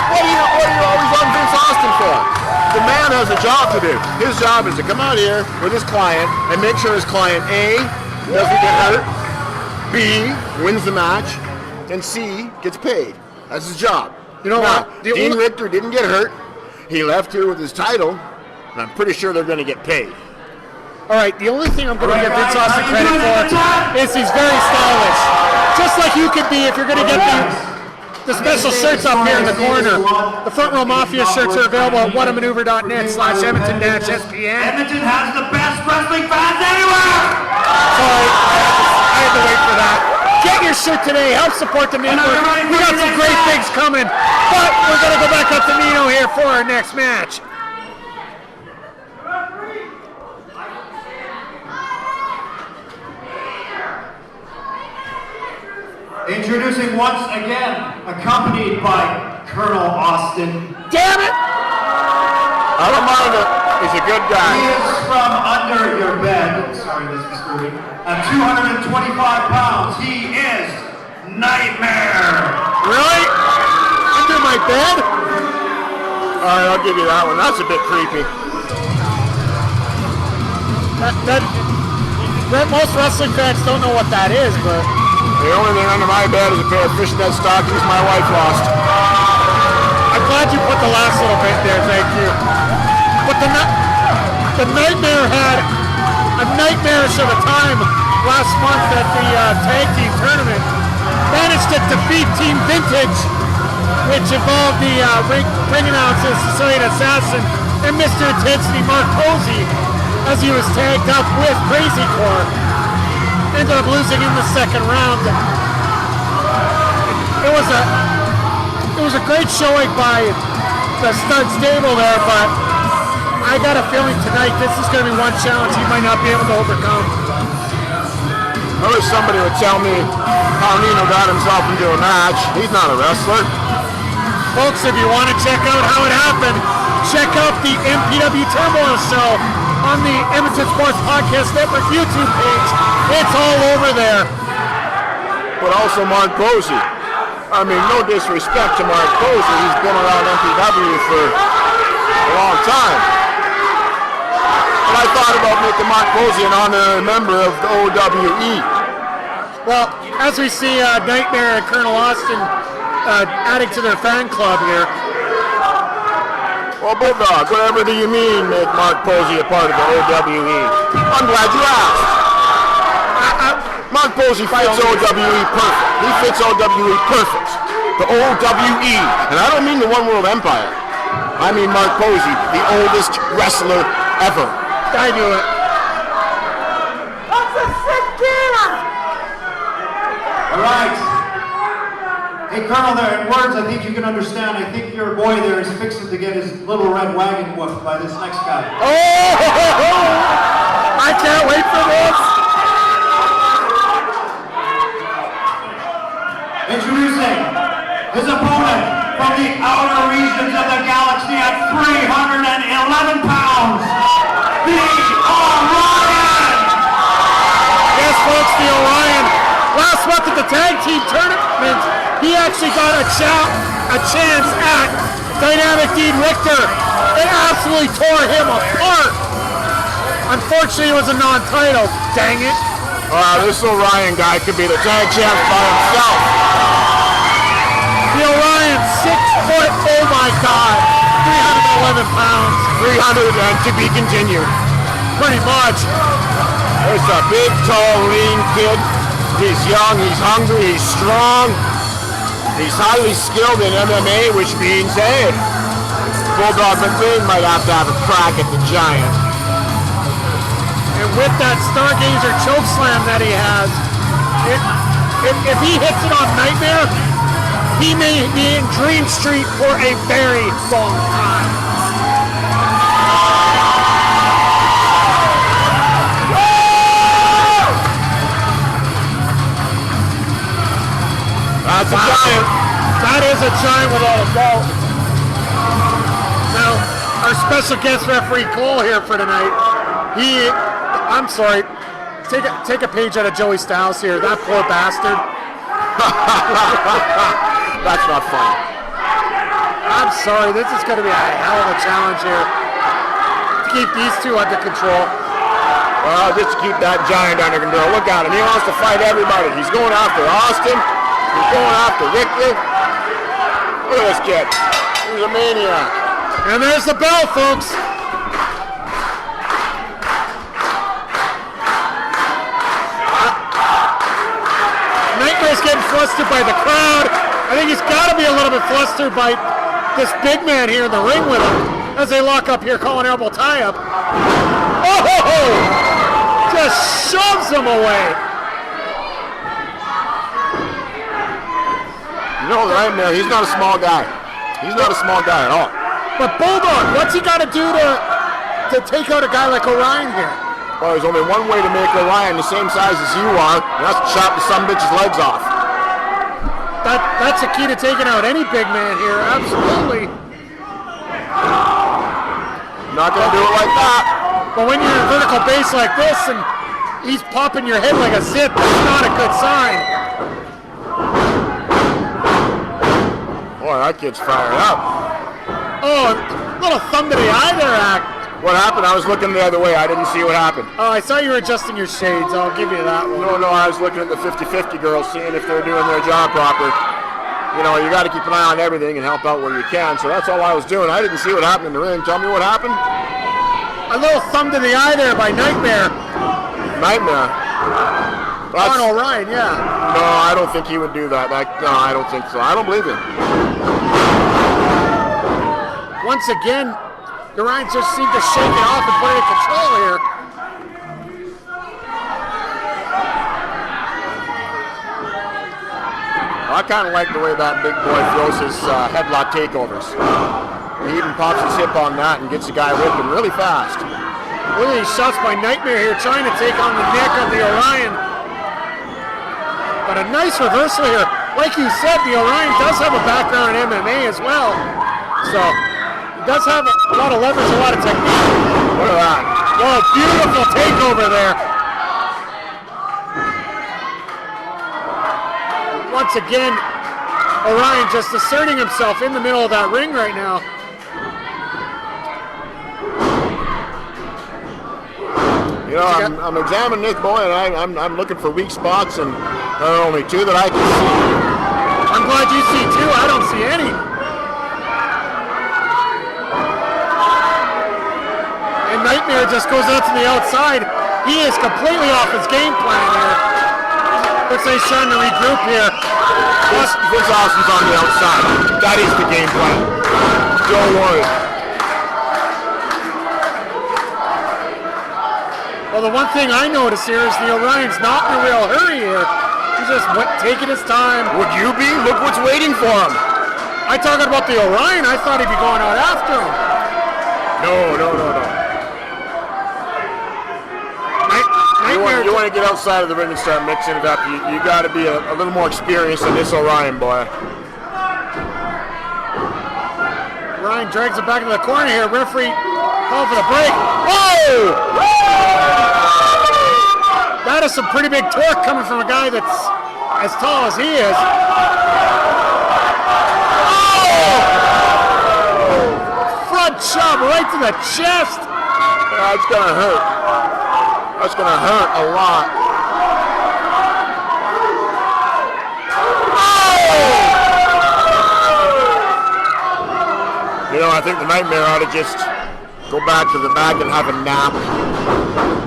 What are you always on Vince Austin for? The man has a job to do. His job is to come out here with his client and make sure his client A, doesn't get hurt, B, wins the match, and C, gets paid. That's his job. You know now, what? Dean Richtor didn't get hurt. He left here with his title, and I'm pretty sure they're going to get paid. All right, the only thing I'm going to give Vince Austin credit for is he's very stylish. Just like you could be if you're going to get the special shirts up here in the corner. The Front Row Mafia shirts are available at whatamaneuver.net/Edmonton-SPN. Edmonton has the best wrestling fans anywhere! Sorry, I had to wait for that. Get your shirt today. Help support the network. We got some great things coming. But we're going to go back up to Nino here for our next match. Introducing once again, accompanied by Colonel Austin. Damn it! I don't mind it. He's a good guy. He is from under your bed. Sorry, this is moving. At 225 pounds, he is Nightmare. Really? Under my bed? All right, I'll give you that one. That's a bit creepy. That most wrestling fans don't know what that is, but... The only thing under my bed is a pair of fishnet stockings my wife lost. I'm glad you put the last little bit there, thank you. But the Nightmare had a nightmarish of a time last month at the tag team tournament. Managed to defeat Team Vintage, which involved the ring announcers, Sicilian Assassin, and Mr. Intensity Mark Posey, as he was tagged up with Crazy Core. Ended up losing in the second round. It was a great showing by the stud stable there, but I got a feeling tonight this is going to be one challenge he might not be able to overcome. I wish somebody would tell me how Nino got himself into a match. He's not a wrestler. Folks, if you want to check out how it happened, check out the MPW Turmoil Show on the Edmonton Sports Podcast Network YouTube page. It's all over there. But also Mark Posey. I mean, no disrespect to Mark Posey. He's been around MPW for a long time. But I thought about making Mark Posey an honorary member of the OWE. Well, as we see Nightmare and Colonel Austin adding to their fan club here. Well, Bulldog, whatever do you mean make Mark Posey a part of the OWE? I'm glad you asked. Mark Posey fits OWE perfect. He fits OWE perfect. The OWE. And I don't mean the One World Empire. I mean Mark Posey, the oldest wrestler ever. I knew it. That's a sick deal! All right. Hey, Colonel, there, in words I think you can understand, I think your boy there is fixing to get his little red wagon whooped by this next guy. Oh! I can't wait for this! Introducing his opponent from the outer regions of the galaxy at 311 pounds, the Orion! folks, the Orion. Last month at the tag team tournament, he actually got a chance at Dynamic Dean Richtor. It absolutely tore him apart. Unfortunately, it was a non-title. Dang it. This Orion guy could be the tag champ by himself. The Orion, 6 foot, oh my God, 311 pounds. 300 and to be continued. Pretty much. There's a big, tall, lean kid. He's young, he's hungry, he's strong. He's highly skilled in MMA, which means, hey, Bulldog McLean might have to have a crack at the Giant. And with that Stargazer chokeslam that he has, if he hits it on Nightmare, he may be in Dream Street for a very long time. That's a giant. That is a giant without a doubt. Now, our special guest referee Cole here for tonight, I'm sorry, take a page out of Joey Styles here. That poor bastard. That's not funny. I'm sorry, this is going to be a hell of a challenge here to keep these two under control. Well, just to keep that giant under control. Look at him, he wants to fight everybody. He's going after Austin. He's going after Richtor. Look at this kid. He's a maniac. And there's the bell, folks. Nightmare's getting flustered by the crowd. I think he's got to be a little bit flustered by this big man here in the ring with him as they lock up here, calling elbow tie-up. Oh! Just shoves him away. You know, right now, he's not a small guy. He's not a small guy at all. But Bulldog, what's he got to do to take out a guy like Orion here? Well, there's only one way to make Orion the same size as you are, and that's to chop the some bitch's legs off. That's the key to taking out any big man here, absolutely. Not gonna do it like that. But when you're in a vertical base like this and he's popping your head like a zip, that's not a good sign. Boy, that kid's fired up. Oh, little thumb to the eye there, Act. What happened? I was looking the other way. I didn't see what happened. Oh, I saw you were adjusting your shades. I'll give you that one. No, I was looking at the 50-50 girls, seeing if they're doing their job proper. You know, you got to keep an eye on everything and help out where you can. So that's all I was doing. I didn't see what happened in the ring. Tell me what happened. A little thumb to the eye there by Nightmare. Nightmare? On Orion, yeah. No, I don't think he would do that. No, I don't think so. I don't believe him. Once again, Orion just seemed to shake it off and put it in control here. I kind of like the way that big boy throws his headlock takeovers. He even pops his hip on that and gets the guy whipping really fast. Look at these shots by Nightmare here, trying to take on the neck of the Orion. But a nice reversal here. Like you said, the Orion does have a background in MMA as well. So, he does have a lot of leverage, a lot of technique. Look at that. Whoa, beautiful takeover there. Once again, Orion just asserting himself in the middle of that ring right now. You know, I'm examining this boy, and I'm looking for weak spots, and there are only two that I can see. I'm glad you see two. I don't see any. And Nightmare just goes out to the outside. He is completely off his game plan here. Looks like he's trying to regroup here. Vince Austin's on the outside. That is the game plan. Don't worry. Well, the one thing I notice here is the Orion's not in a real hurry here. He's just taking his time. Would you be? Look what's waiting for him. I talking about the Orion. I thought he'd be going out after him. No. You want to get outside of the ring and start mixing it up. You got to be a little more experienced than this Orion boy. Orion drags it back into the corner here. Referee call for the break. Whoa! That is some pretty big torque coming from a guy that's as tall as he is. Oh! Front shove right to the chest. That's gonna hurt. That's gonna hurt a lot. You know, I think the Nightmare ought to just go back to the back and have a nap.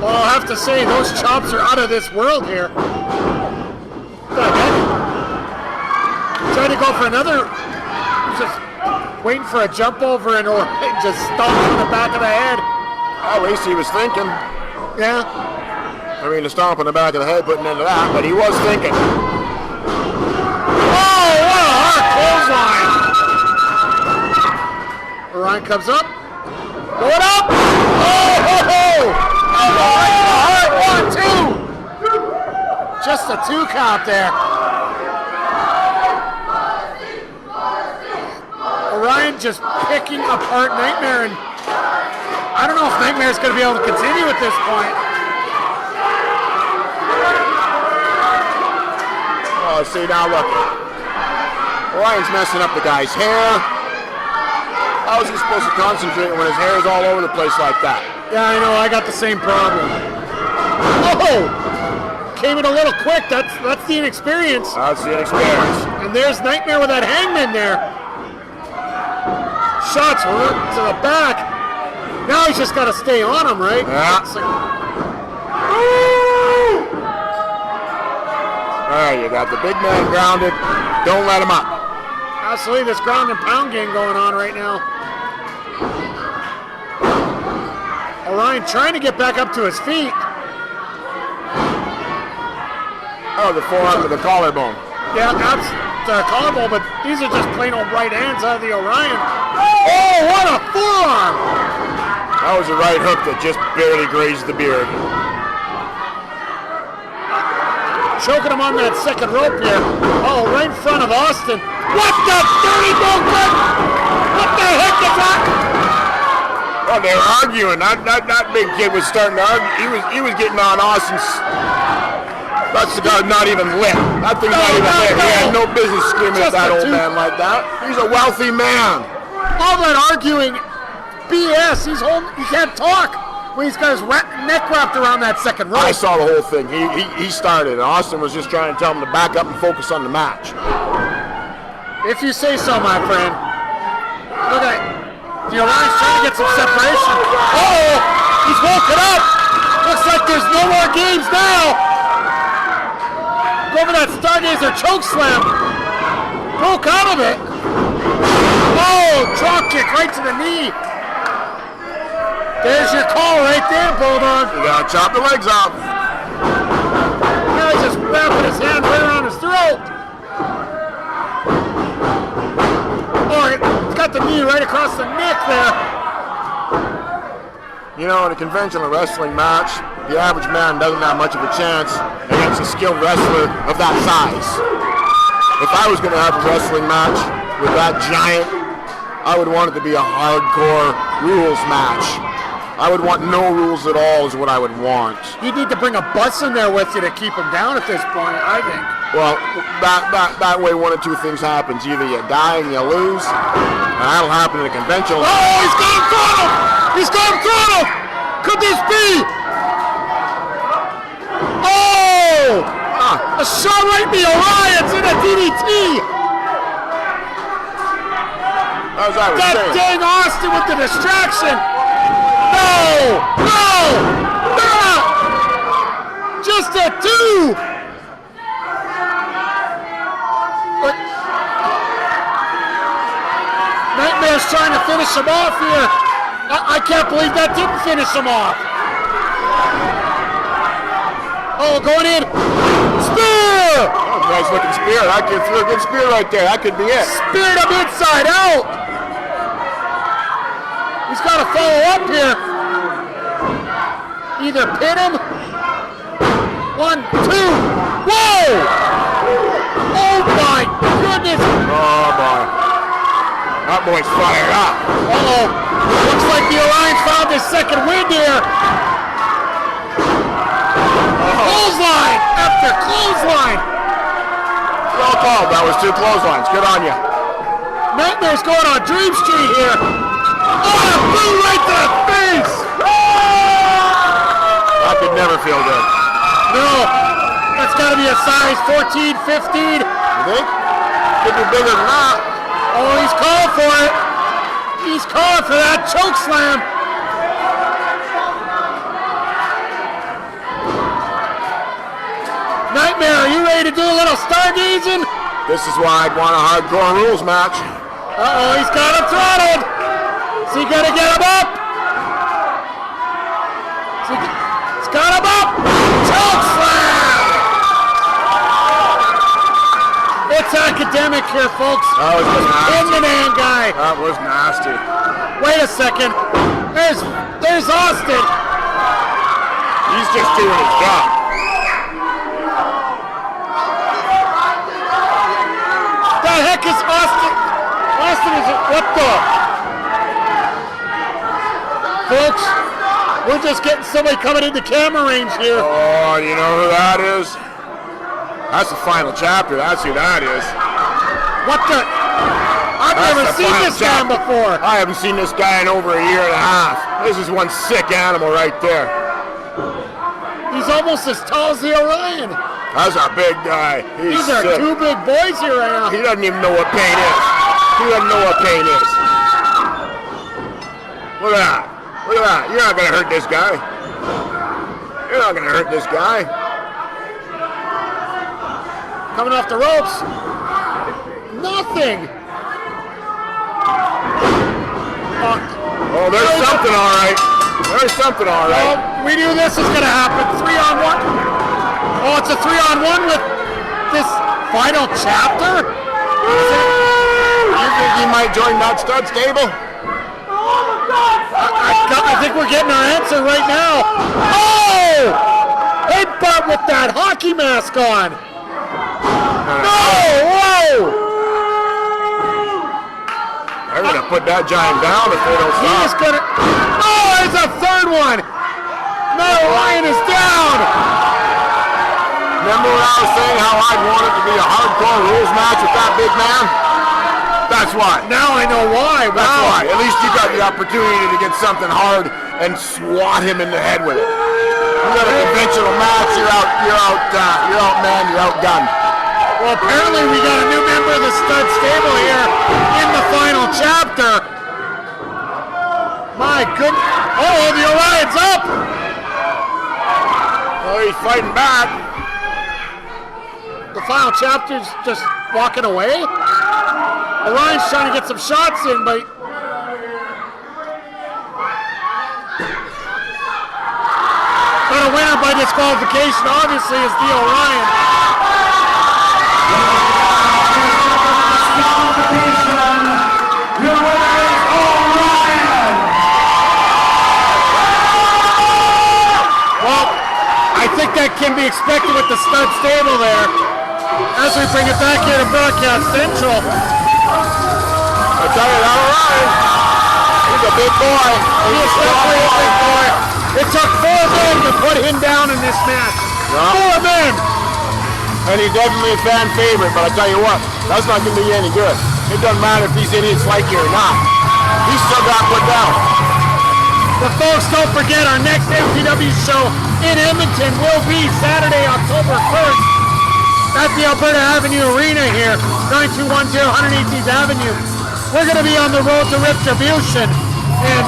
Well, I'll have to say, those chops are out of this world here. What the heck? Trying to go for another, just waiting for a jump over and just stomps in the back of the head. At least he was thinking. Yeah. I mean, a stomp in the back of the head putting into that, but he was thinking. Oh, what a hard clothesline. Orion comes up. Going up. Oh, ho, ho. Right in the heart. 1, 2. Just a 2 count there. Orion just picking apart Nightmare, and I don't know if Nightmare's going to be able to continue at this point. Oh, see, now look. Orion's messing up the guy's hair. How is he supposed to concentrate when his hair is all over the place like that? Yeah, I know. I got the same problem. Oh! Came in a little quick. That's the inexperience. That's the inexperience. And there's Nightmare with that hangman there. Shots to the back. Now he's just got to stay on him, right? Yeah. There you got the big man grounded. Don't let him up. Absolutely, this ground and pound game going on right now. Orion trying to get back up to his feet. Oh, the forearm to the collarbone. Yeah, that's the collarbone, but these are just plain old right hands out of the Orion. Oh, what a forearm! That was a right hook that just barely grazed the beard. Choking him on that second rope here. Oh, right in front of Austin. What the dirty Bulldog? What the heck is that? Oh, they were arguing. That big kid was starting to argue. He was getting on Austin's. That cigar not even lit. That thing's not even lit. He had no business screaming at that old man like that. He's a wealthy man. All that arguing, BS. He can't talk when he's got his neck wrapped around that second rope. I saw the whole thing. He started, and Austin was just trying to tell him to back up and focus on the match. If you say so, my friend. Look at it. The Orion's trying to get some separation. Oh, he's woken up. Looks like there's no more games now. Go for that Stargazer choke slam. Broke out of it. Oh, drop kick right to the knee. There's your call right there, Bulldog. You gotta chop the legs off. Now he's just wrapping his hand right around his throat. Oh, he's got the knee right across the neck there. You know, in a conventional wrestling match, the average man doesn't have much of a chance against a skilled wrestler of that size. If I was going to have a wrestling match with that giant, I would want it to be a hardcore rules match. I would want no rules at all is what I would want. You need to bring a bus in there with you to keep him down at this point, I think. Well, that way one of two things happens. Either you die and you lose, and that'll happen in a conventional. Oh, he's got him throttled! He's got him throttled! Could this be? Oh! A shot right in the Orion's in a DDT! As I was that saying. dang Austin with the distraction! No! No! Not! Just a 2! But Nightmare's trying to finish him off here. I can't believe that didn't finish him off. Oh, going in. Spear! Oh, nice looking spear. That kid threw a good spear right there. That could be it. Speared him inside out. He's got to follow up here. Either pin him. 1, 2. Whoa! Oh my goodness! Oh boy. That boy's fired up. Uh-oh. Looks like the Orion found his second win here. Clothesline after clothesline. Well called. That was 2 clotheslines. Good on you. Nightmare's going on Dream Street here. Oh, boot right to the face. That could never feel good. No, that's got to be a size 14, 15. You think? Could be bigger than that. Oh, he's calling for it. He's calling for that choke slam. Nightmare, are you ready to do a little stargazing? This is why I'd want a hardcore rules match. Uh-oh, he's got him throttled. Is he gonna get him up? He's got him up. Choke slam. It's academic here, folks. That was just nasty. In the man guy. That was nasty. Wait a second. There's Austin. He's just doing his job. The heck is Austin? Austin is what the? Folks, we're just getting somebody coming into camera range here. Oh, you know who that is? That's the final chapter. That's who that is. What the? I've never seen this guy before. I haven't seen this guy in over a year and a half. This is one sick animal right there. He's almost as tall as the Orion. That's a big guy. These are sick. 2 big boys here right now. He doesn't even know what pain is. He doesn't know what pain is. Look at that. Look at that. You're not going to hurt this guy. You're not going to hurt this guy. Coming off the ropes. Nothing. Oh, there's something all right. There's something all right. Well, we knew this was going to happen. 3-on-1. Oh, it's a 3-on-1 with this final chapter? You think he might join that stud stable? I think we're getting our answer right now. Oh! Headbutt with that hockey mask on. No! Whoa! They're going to put that giant down if they don't He is stop. gonna. Oh, there's a third one. No, Ryan is down. Remember when I was saying how I'd want it to be a hardcore rules match with that big man? That's why. Now I know why. That's why. At least you got the opportunity to get something hard and swat him in the head with it. You got a conventional match, you're outmanned, you're outgunned. Well, apparently we got a new member of the stud stable here in the final chapter. My goodness. Oh, the Orion's up. Oh, he's fighting back. The final chapter's just walking away. Orion's trying to get some shots in, but but a winner by disqualification obviously is the Orion. Your winner is Orion. Well, I think that can be expected with the stud stable there. As we bring it back here to Broadcast Central. I tell you, that Orion, he's a big boy. He is definitely a big boy. It took 4 men to put him down in this match. Yeah. 4 men. And he's definitely a fan favorite, but I tell you what, that's not going to be any good. It doesn't matter if these idiots like you or not. He's still got put down. But folks, don't forget our next MPW show in Edmonton will be Saturday, October 1st at the Alberta Avenue Arena here, 9210 118th Avenue. We're going to be on the road to Riptribution, and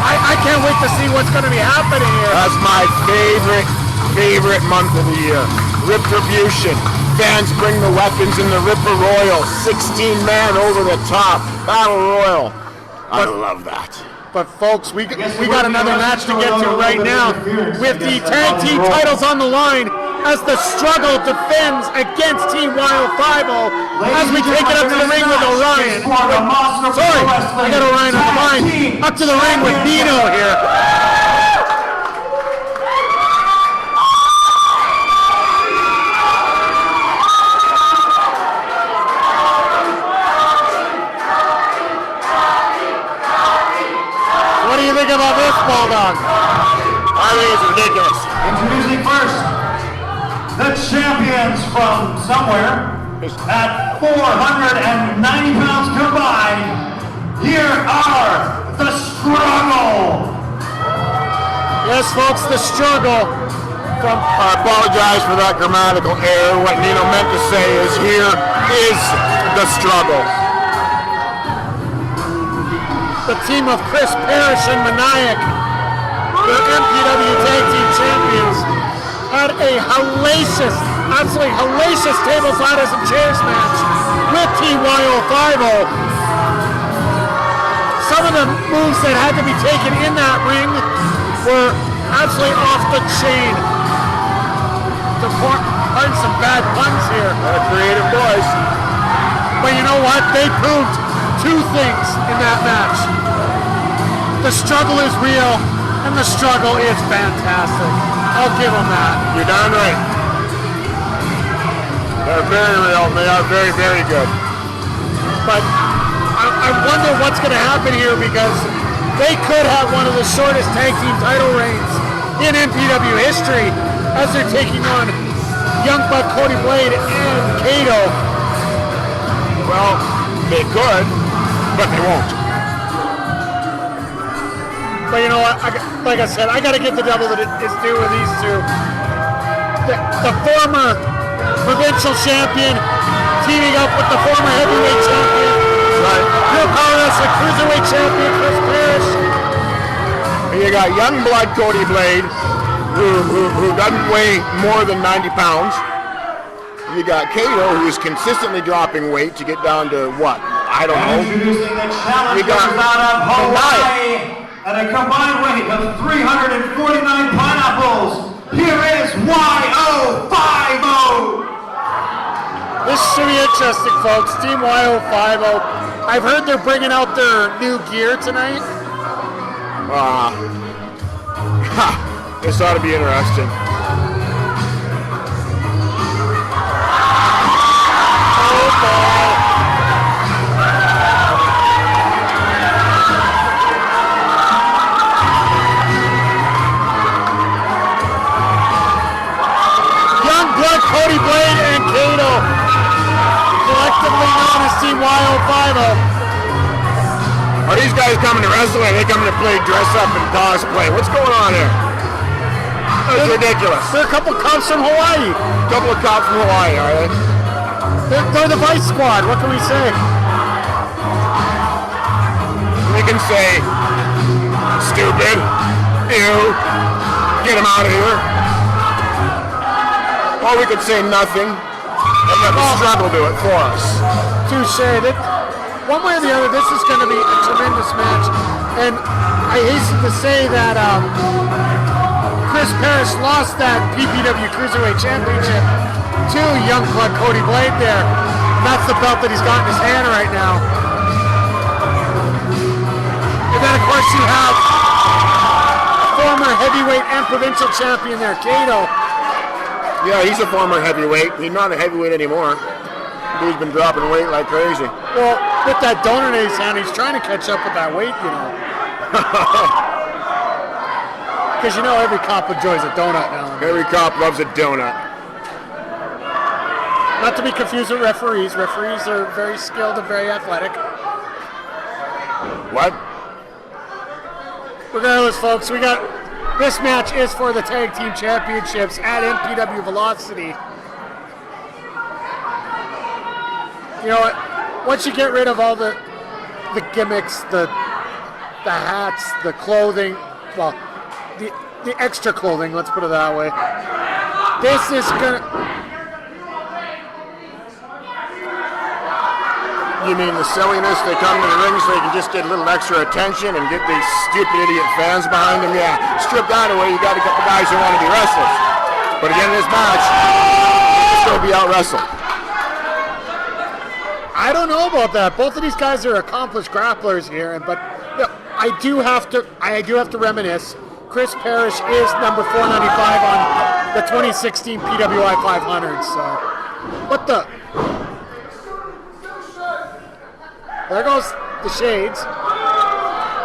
I can't wait to see what's going to be happening here. That's my favorite month of the year. Riptribution. Fans bring the weapons in the Ripper Royal. 16-man over the top. Battle Royal. I love that. But folks, we got another match to get to right now with the tag team titles on the line as the struggle defends against Team Wild 5-0 as we take it up to the ring with Orion. Sorry, I got Orion on the line. Up to the ring with Nino here. What do you think about this, Bulldog? I think it's ridiculous. Introducing first, champions from somewhere at 490 pounds combined, here are the Struggle. Yes, folks, the Struggle. I apologize for that grammatical error. What Nino meant to say is here is the Struggle. The team of Chris Parrish and Maniac, the MPW Tag Team Champions, had a hellacious, absolutely hellacious tables, ladders, and chairs match with TYO50. Some of the moves that had to be taken in that ring were absolutely off the chain. To pardon some bad puns here. Creative boys. But you know what? They proved two things in that match. The struggle is real, and the struggle is fantastic. I'll give them that. You're darn right. They're very real. They are very, very good. But I wonder what's going to happen here, because they could have one of the shortest tag team title reigns in MPW history as they're taking on Youngblood Cody Blade and Kato. Well, they could, but they won't. But you know what? Like I said, I got to give the devil that is due with these two. The former Provincial champion teaming up with the former heavyweight champion. Right. Your Power Wrestling Cruiserweight champion, Chris Parrish. You got Youngblood Cody Blade, who doesn't weigh more than 90 pounds. You got Kato, who's consistently dropping weight to get down to what? I don't know. Introducing the challengers You got out of Hawaii. Hawaii at a combined weight of 349 pineapples. Here is YO50. This should be interesting, folks. Team YO50. I've heard they're bringing out their new gear tonight. This ought to be interesting. Youngblood Cody Blade and Kato, collectively known as Team YO50. Are these guys coming to wrestle, or are they coming to play dress up and cosplay? What's going on here? That's ridiculous. They're a couple cops from Hawaii. Couple of cops from Hawaii, are they? They're the Vice Squad. What can we say? We can say, stupid, ew, get him out of here. Or we could say nothing and let the struggle do it for us. Touché. One way or the other, this is going to be a tremendous match. And I hasten to say that Chris Parrish lost that PPW Cruiserweight Championship to Youngblood Cody Blade there. That's the belt that he's got in his hand right now. And then, of course, you have former heavyweight and provincial champion there, Kato. Yeah, he's a former heavyweight. He's not a heavyweight anymore. Dude's been dropping weight like crazy. Well, with that donut in his hand, he's trying to catch up with that weight, you know. Because you know every cop enjoys a donut now. Every cop loves a donut. Not to be confused with referees. Referees are very skilled and very athletic. What? Regardless, folks, we got this match is for the tag team championships at MPW Velocity. You know what? Once you get rid of all the gimmicks, the hats, the clothing, well, the extra clothing, let's put it that way. This is gonna. You mean the silliness? They come to the ring so they can just get a little extra attention and get these stupid idiot fans behind them? Yeah, strip that away, you got a couple guys who want to be wrestlers. But at the end of this match, they'll still be out wrestled. I don't know about that. Both of these guys are accomplished grapplers here, but you know, I do have to reminisce. Chris Parrish is number 495 on the 2016 PWI 500. So, what the? There goes the shades.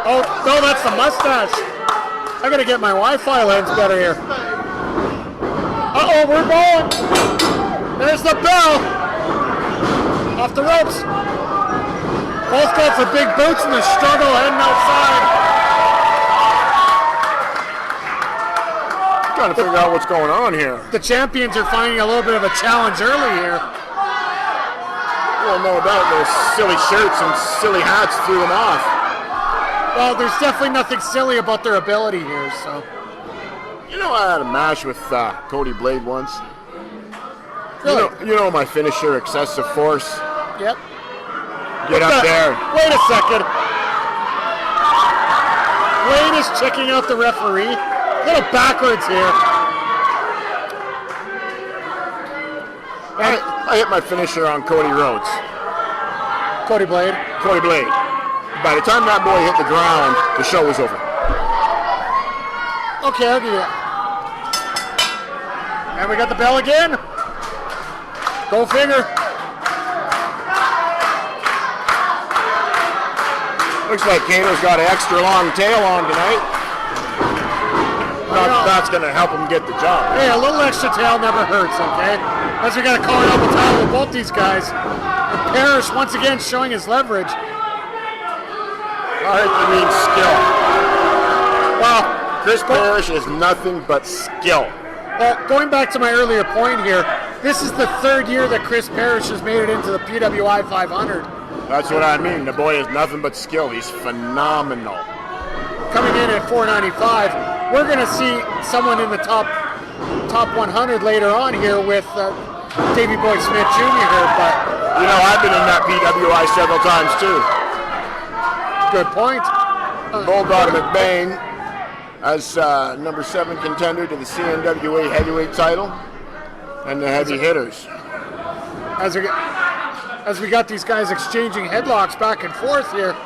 Oh no, that's the mustache. I gotta get my Wi-Fi lens better here. Uh-oh, we're going. There's the bell. Off the ropes. Both go for big boots in the struggle heading outside. Trying to figure out what's going on here. The champions are finding a little bit of a challenge early here. Well, no doubt those silly shirts and silly hats threw them off. Well, there's definitely nothing silly about their ability here, so. You know, I had a match with Cody Blade once. Really? You know my finisher, excessive force. Yep. Get up there. Wait a second. Blade is checking out the referee. A little backwards here. I hit my finisher on Cody Rhodes. Cody Blade. Cody Blade. By the time that boy hit the ground, the show was over. Okay, I'll give you that. And we got the bell again. Go figure. Looks like Kato's got an extra long tail on tonight. That's going to help him get the job. Hey, a little extra tail never hurts, okay? As we got to call it up the title with both these guys. And Parrish once again showing his leverage. I think you mean skill. Well, Chris Parrish is nothing but skill. Well, going back to my earlier point here, this is the third year that Chris Parrish has made it into the PWI 500. That's what I mean. The boy is nothing but skill. He's phenomenal. Coming in at 495, we're going to see someone in the top 100 later on here with Davey Boy Smith Jr. here, but you know, I've been in that PWI several times too. Good point. Bulldog McBain as number 7 contender to the CNWA heavyweight title and the heavy hitters. As we got these guys exchanging headlocks back and forth here.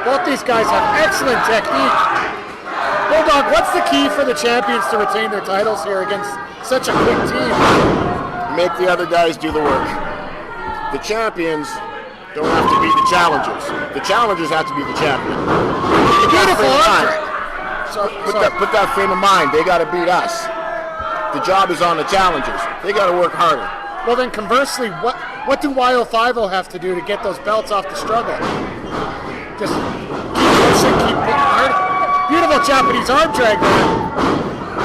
Both these guys have excellent technique. Bulldog, what's the key for the champions to retain their titles here against such a quick team? Make the other guys do the work. The champions don't have to beat the challengers. The challengers have to beat the champion. Beautiful Put that frame of mind. They got to beat us. The job is on the challengers. They got to work harder. Well, then conversely, what do YO50 have to do to get those belts off the struggle? Just keep pushing, keep pushing hard. Beautiful Japanese arm drag there.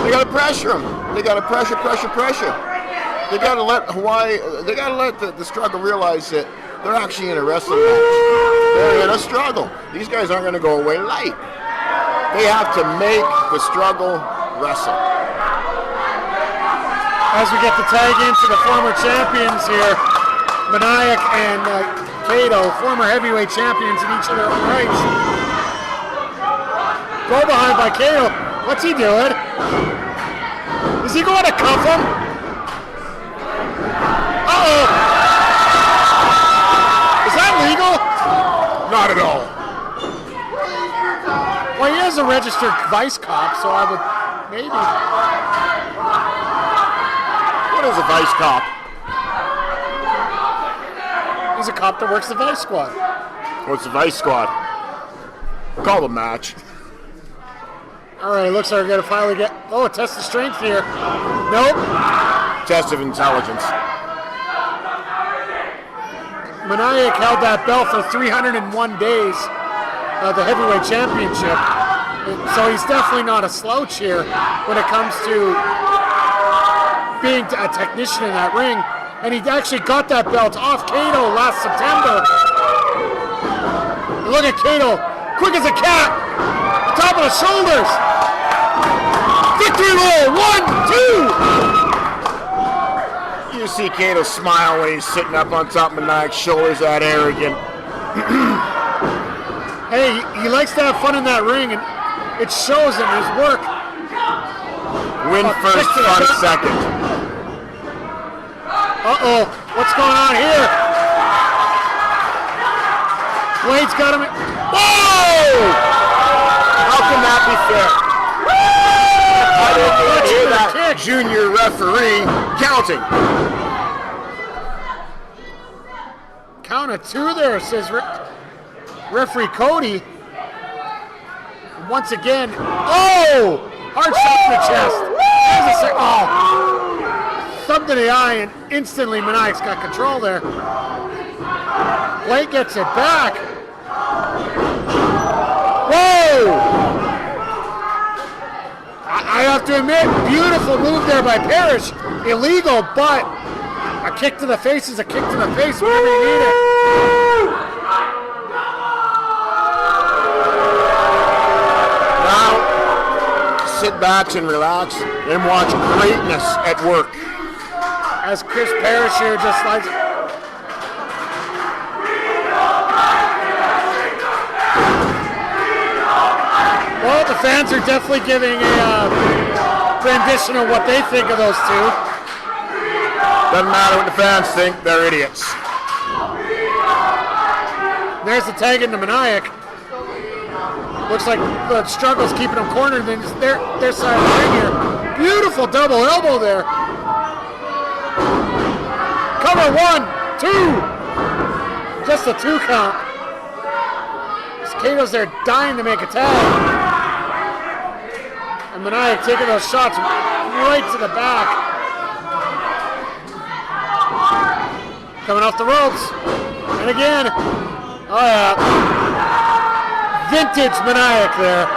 They got to pressure them. They got to pressure. They got to let Hawaii. They got to let the struggle realize that they're actually in a wrestling match. They're in a struggle. These guys aren't going to go away light. They have to make the struggle wrestle. As we get the tag into the former champions here, Maniac and Kato, former heavyweight champions in each of their own rights. Go behind by Kato. What's he doing? Is he going to cuff him? Uh-oh. Is that legal? Not at all. Well, he is a registered vice cop, so I would maybe. What is a vice cop? He's a cop that works the vice squad. What's the vice squad? Call the match. All right, looks like we're going to finally get... Oh, test of strength here. Nope. Test of intelligence. Maniac held that belt for 301 days, the heavyweight championship. So he's definitely not a slouch here when it comes to being a technician in that ring. And he actually got that belt off Kato last September. And look at Kato, quick as a cat, top of the shoulders. Victory roll, 1, 2. You see Kato smile when he's sitting up on top of Maniac's shoulders, that arrogant. Hey, he likes to have fun in that ring, and it shows in his work. Win first, fun second. Uh-oh, what's going on here? Blade's got him. Whoa! How can that be fair? I didn't hear that junior referee counting. Count of 2 there, says referee Cody. Once again, oh! Hard shot to the chest. Thumb to the eye, and instantly Maniac's got control there. Blake gets it back. Whoa! I have to admit, beautiful move there by Parrish. Illegal, but a kick to the face is a kick to the face whenever you need it. Now, sit back and relax and watch greatness at work. As Chris Parrish here just likes it. Well, the fans are definitely giving a rendition of what they think of those two. Doesn't matter what the fans think, they're idiots. There's the tag into Maniac. Looks like the struggle's keeping him cornered, and it's their side of the ring here. Beautiful double elbow there. Cover 1, 2. Just a 2 count. Kato's there dying to make a tag. And Maniac taking those shots right to the back. Coming off the ropes. And again. Oh yeah. Vintage Maniac there.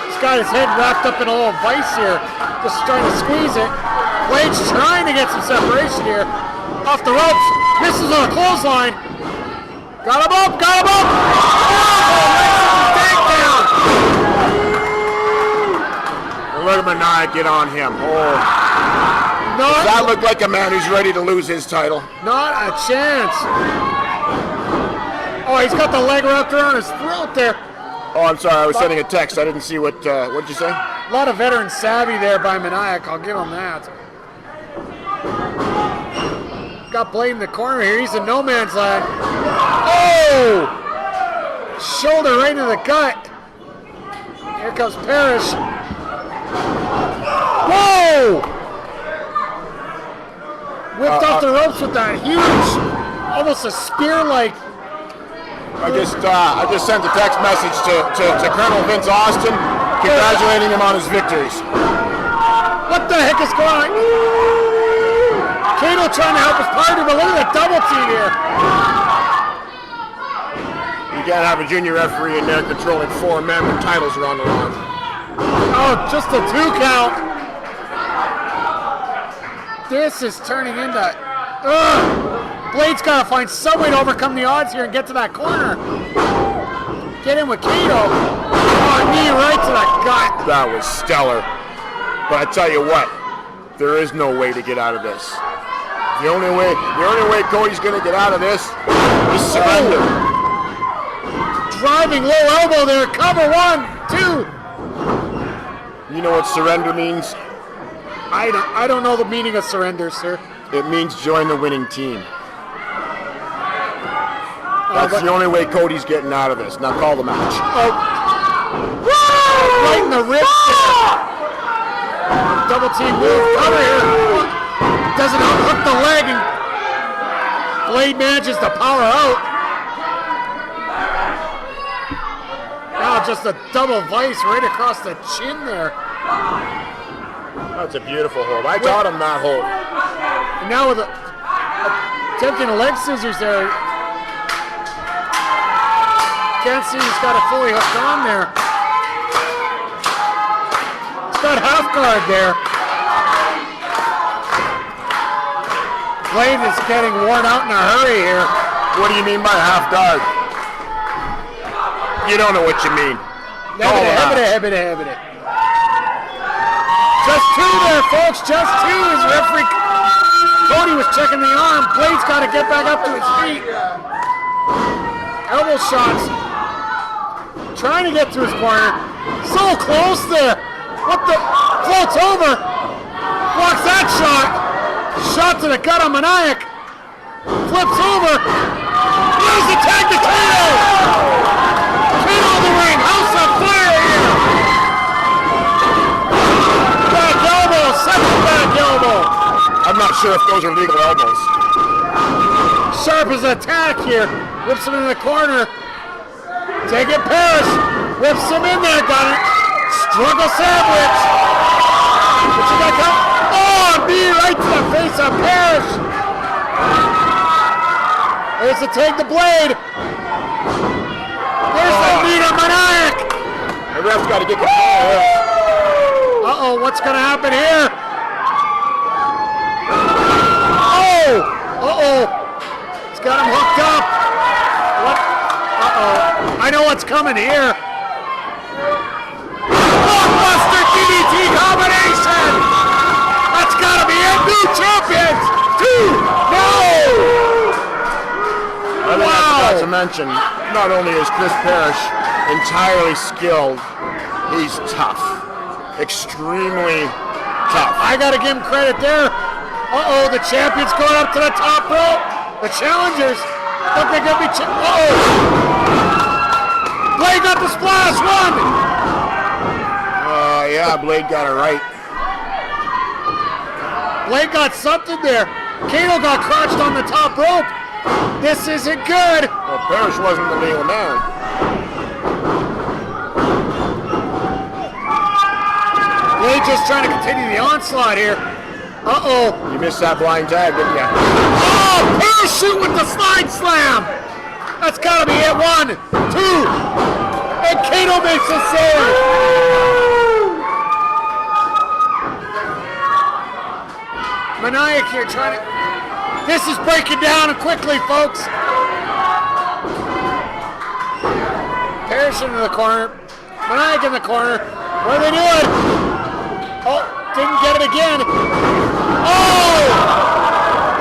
He's got his head wrapped up in a little vice here. Just trying to squeeze it. Blade's trying to get some separation here. Off the ropes. Misses on a clothesline. Got him up. Oh, Look at Maniac get on him. Oh. Does that look like a man who's ready to lose his title? Not a chance. Oh, he's got the leg wrapped around his throat there. Oh, I'm sorry. I was sending a text. I didn't see what'd you say? A lot of veteran savvy there by Maniac. I'll give him that. Got Blade in the corner here. He's in no man's land. Oh! Shoulder right into the gut. Here comes Parrish. Whoa! Whipped off the ropes with that huge, almost a spear-like. I just sent a text message to Colonel Vince Austin, congratulating him on his victories. What the heck is going on? Kato trying to help his partner, but look at that double team here. You can't have a junior referee in there controlling 4 men when titles are on the line. Oh, just a 2 count. This is turning into... Blade's got to find some way to overcome the odds here and get to that corner. Get in with Kato. Oh, knee right to the gut. That was stellar. But I tell you what, there is no way to get out of this. The only way Cody's going to get out of this is surrender. Driving low elbow there. Cover 1, 2. You know what surrender means? I don't know the meaning of surrender, sir. It means join the winning team. That's the only way Cody's getting out of this. Now call the match. Oh. Right in the ribs. Double team move. Cover here. Doesn't hook the leg, and Blade manages to power out. Now just a double vice right across the chin there. That's a beautiful hold. I taught him that hold. And now with attempting a leg scissors there. Can't see he's got it fully hooked on there. He's got half guard there. Blade is getting worn out in a hurry here. What do you mean by half guard? You don't know what you mean. Hebida. Just 2 there, folks. Just 2 as referee Cody was checking the arm. Blade's got to get back up to his feet. Elbow shots. Trying to get to his corner. So close there. What the? Floats over. Blocks that shot. Shot to the gut on Maniac. Flips over. There's the tag to Kato. Kato in the ring. House on fire here. Back elbow. Second back elbow. I'm not sure if those are legal elbows. sharp as an attack here. Whips him into the corner. Take it, Parrish. Whips him in there. Got it. Struggle sandwich. What you got coming? Oh, knee right to the face of Parrish. There's the take the blade. There's the knee to Maniac. The ref's got to get the ball here. Uh-oh, what's going to happen here? Oh! Uh-oh. It's got him hooked up. What? Uh-oh. I know what's coming here. Blockbuster DDT combination! That's got to be it. New champions! 2! No! I think I forgot to mention, not only is Chris Parrish entirely skilled, he's tough. Extremely tough. I gotta give him credit there. Uh-oh, the champions going up to the top rope. The challengers. Look, they're gonna be uh-oh. Blade got the splash, one. Yeah, Blade got it right. Blade got something there. Kato got crotched on the top rope. This isn't good. Well, Parrish wasn't the legal man. Blade just trying to continue the onslaught here. Uh-oh. You missed that blind tag, didn't you? Oh, parachute with the slide slam. That's got to be it. 1, 2. And Kato makes a save. Maniac here trying to... This is breaking down quickly, folks. Parrish into the corner. Maniac in the corner. What are they doing? Oh, didn't get it again. Oh!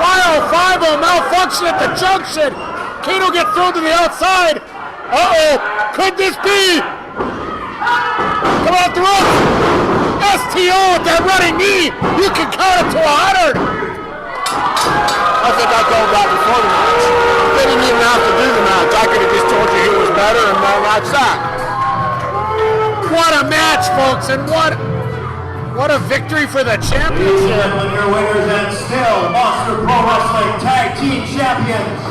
Wild 5-0 malfunction at the junction. Kato gets thrown to the outside. Uh-oh. Could this be? Come on, the rope. STO with that running knee. You can count it to 100. I think I told that before the match. They didn't even have to do the match. I could have just told you who was better and then that's that. What a match, folks, and what a victory for the championship. Ladies and gentlemen, your winners and still Monster Pro Wrestling Tag Team Champions,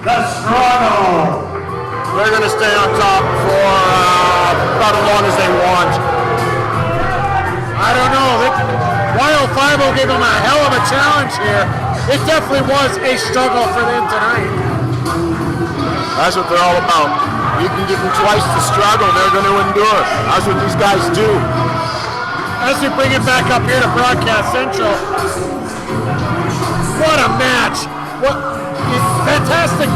The Struggle. They're going to stay on top for about as long as they want. I don't know. Wild 5-0 gave them a hell of a challenge here. It definitely was a struggle for them tonight. That's what they're all about. You can give them twice the struggle, they're going to endure. That's what these guys do. As we bring it back up here to Broadcast Central. What a match. What fantastic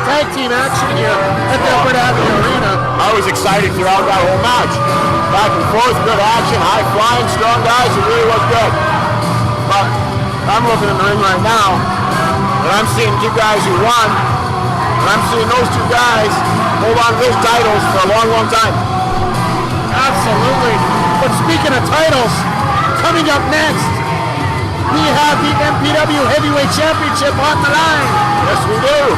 tag team action here at the Alberta Avenue Arena. I was excited throughout that whole match. Back and forth, good action, high flying, strong guys, it really was good. But I'm looking in the ring right now, and I'm seeing two guys who won, and I'm seeing those two guys hold on to those titles for a long, long time. Absolutely. But speaking of titles, coming up next, we have the MPW Heavyweight Championship on the line. Yes, we do.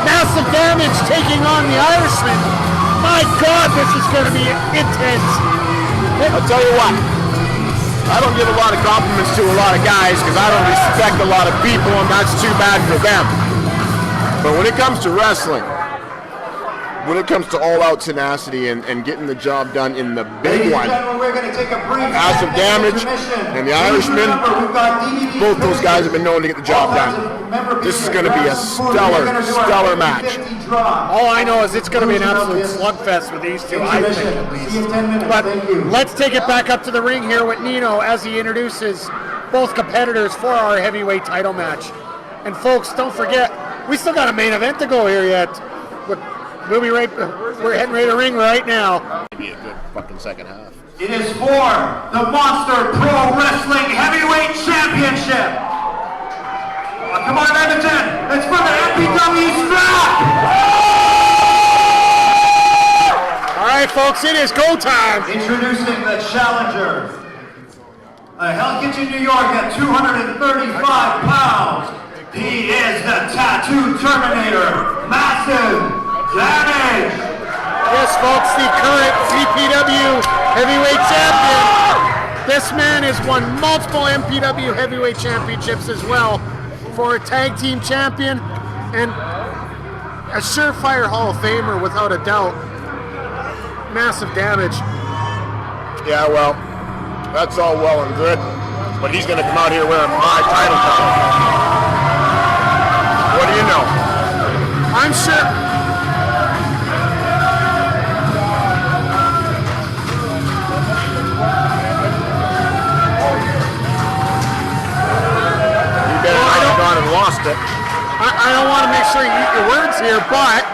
Massive Damage taking on the Irishman. My God, this is going to be intense. I'll tell you what, I don't give a lot of compliments to a lot of guys because I don't respect a lot of people, and that's too bad for them. But when it comes to wrestling, when it comes to all-out tenacity and getting the job done in the big one, We're going to take a brief Massive Damage and the Irishman, both those guys have been known to get the job done. This is going to be a stellar, stellar match. All I know is it's going to be an absolute slugfest with these two, I think at least. But let's take it back up to the ring here with Nino as he introduces both competitors for our heavyweight title match. And folks, don't forget, we still got a main event to go here yet. We're heading right to ring right now. Maybe a good fucking second half. It is for the Monster Pro Wrestling Heavyweight Championship. Come on, Edmonton. It's for the MPW strap. All right, folks, it is go time. Introducing the challenger. Hell Kitchen, New York at 235 pounds. He is the Tattoo Terminator. Massive Damage. Yes, folks, the current CPW heavyweight champion. This man has won multiple MPW heavyweight championships as well. For a tag team champion, And a surefire Hall of Famer without a doubt. Massive Damage. Yeah, well, that's all well and good, but he's going to come out here wearing my title belt. What do you know? I'm sure. And lost it. I don't want to make sure you eat your words here, but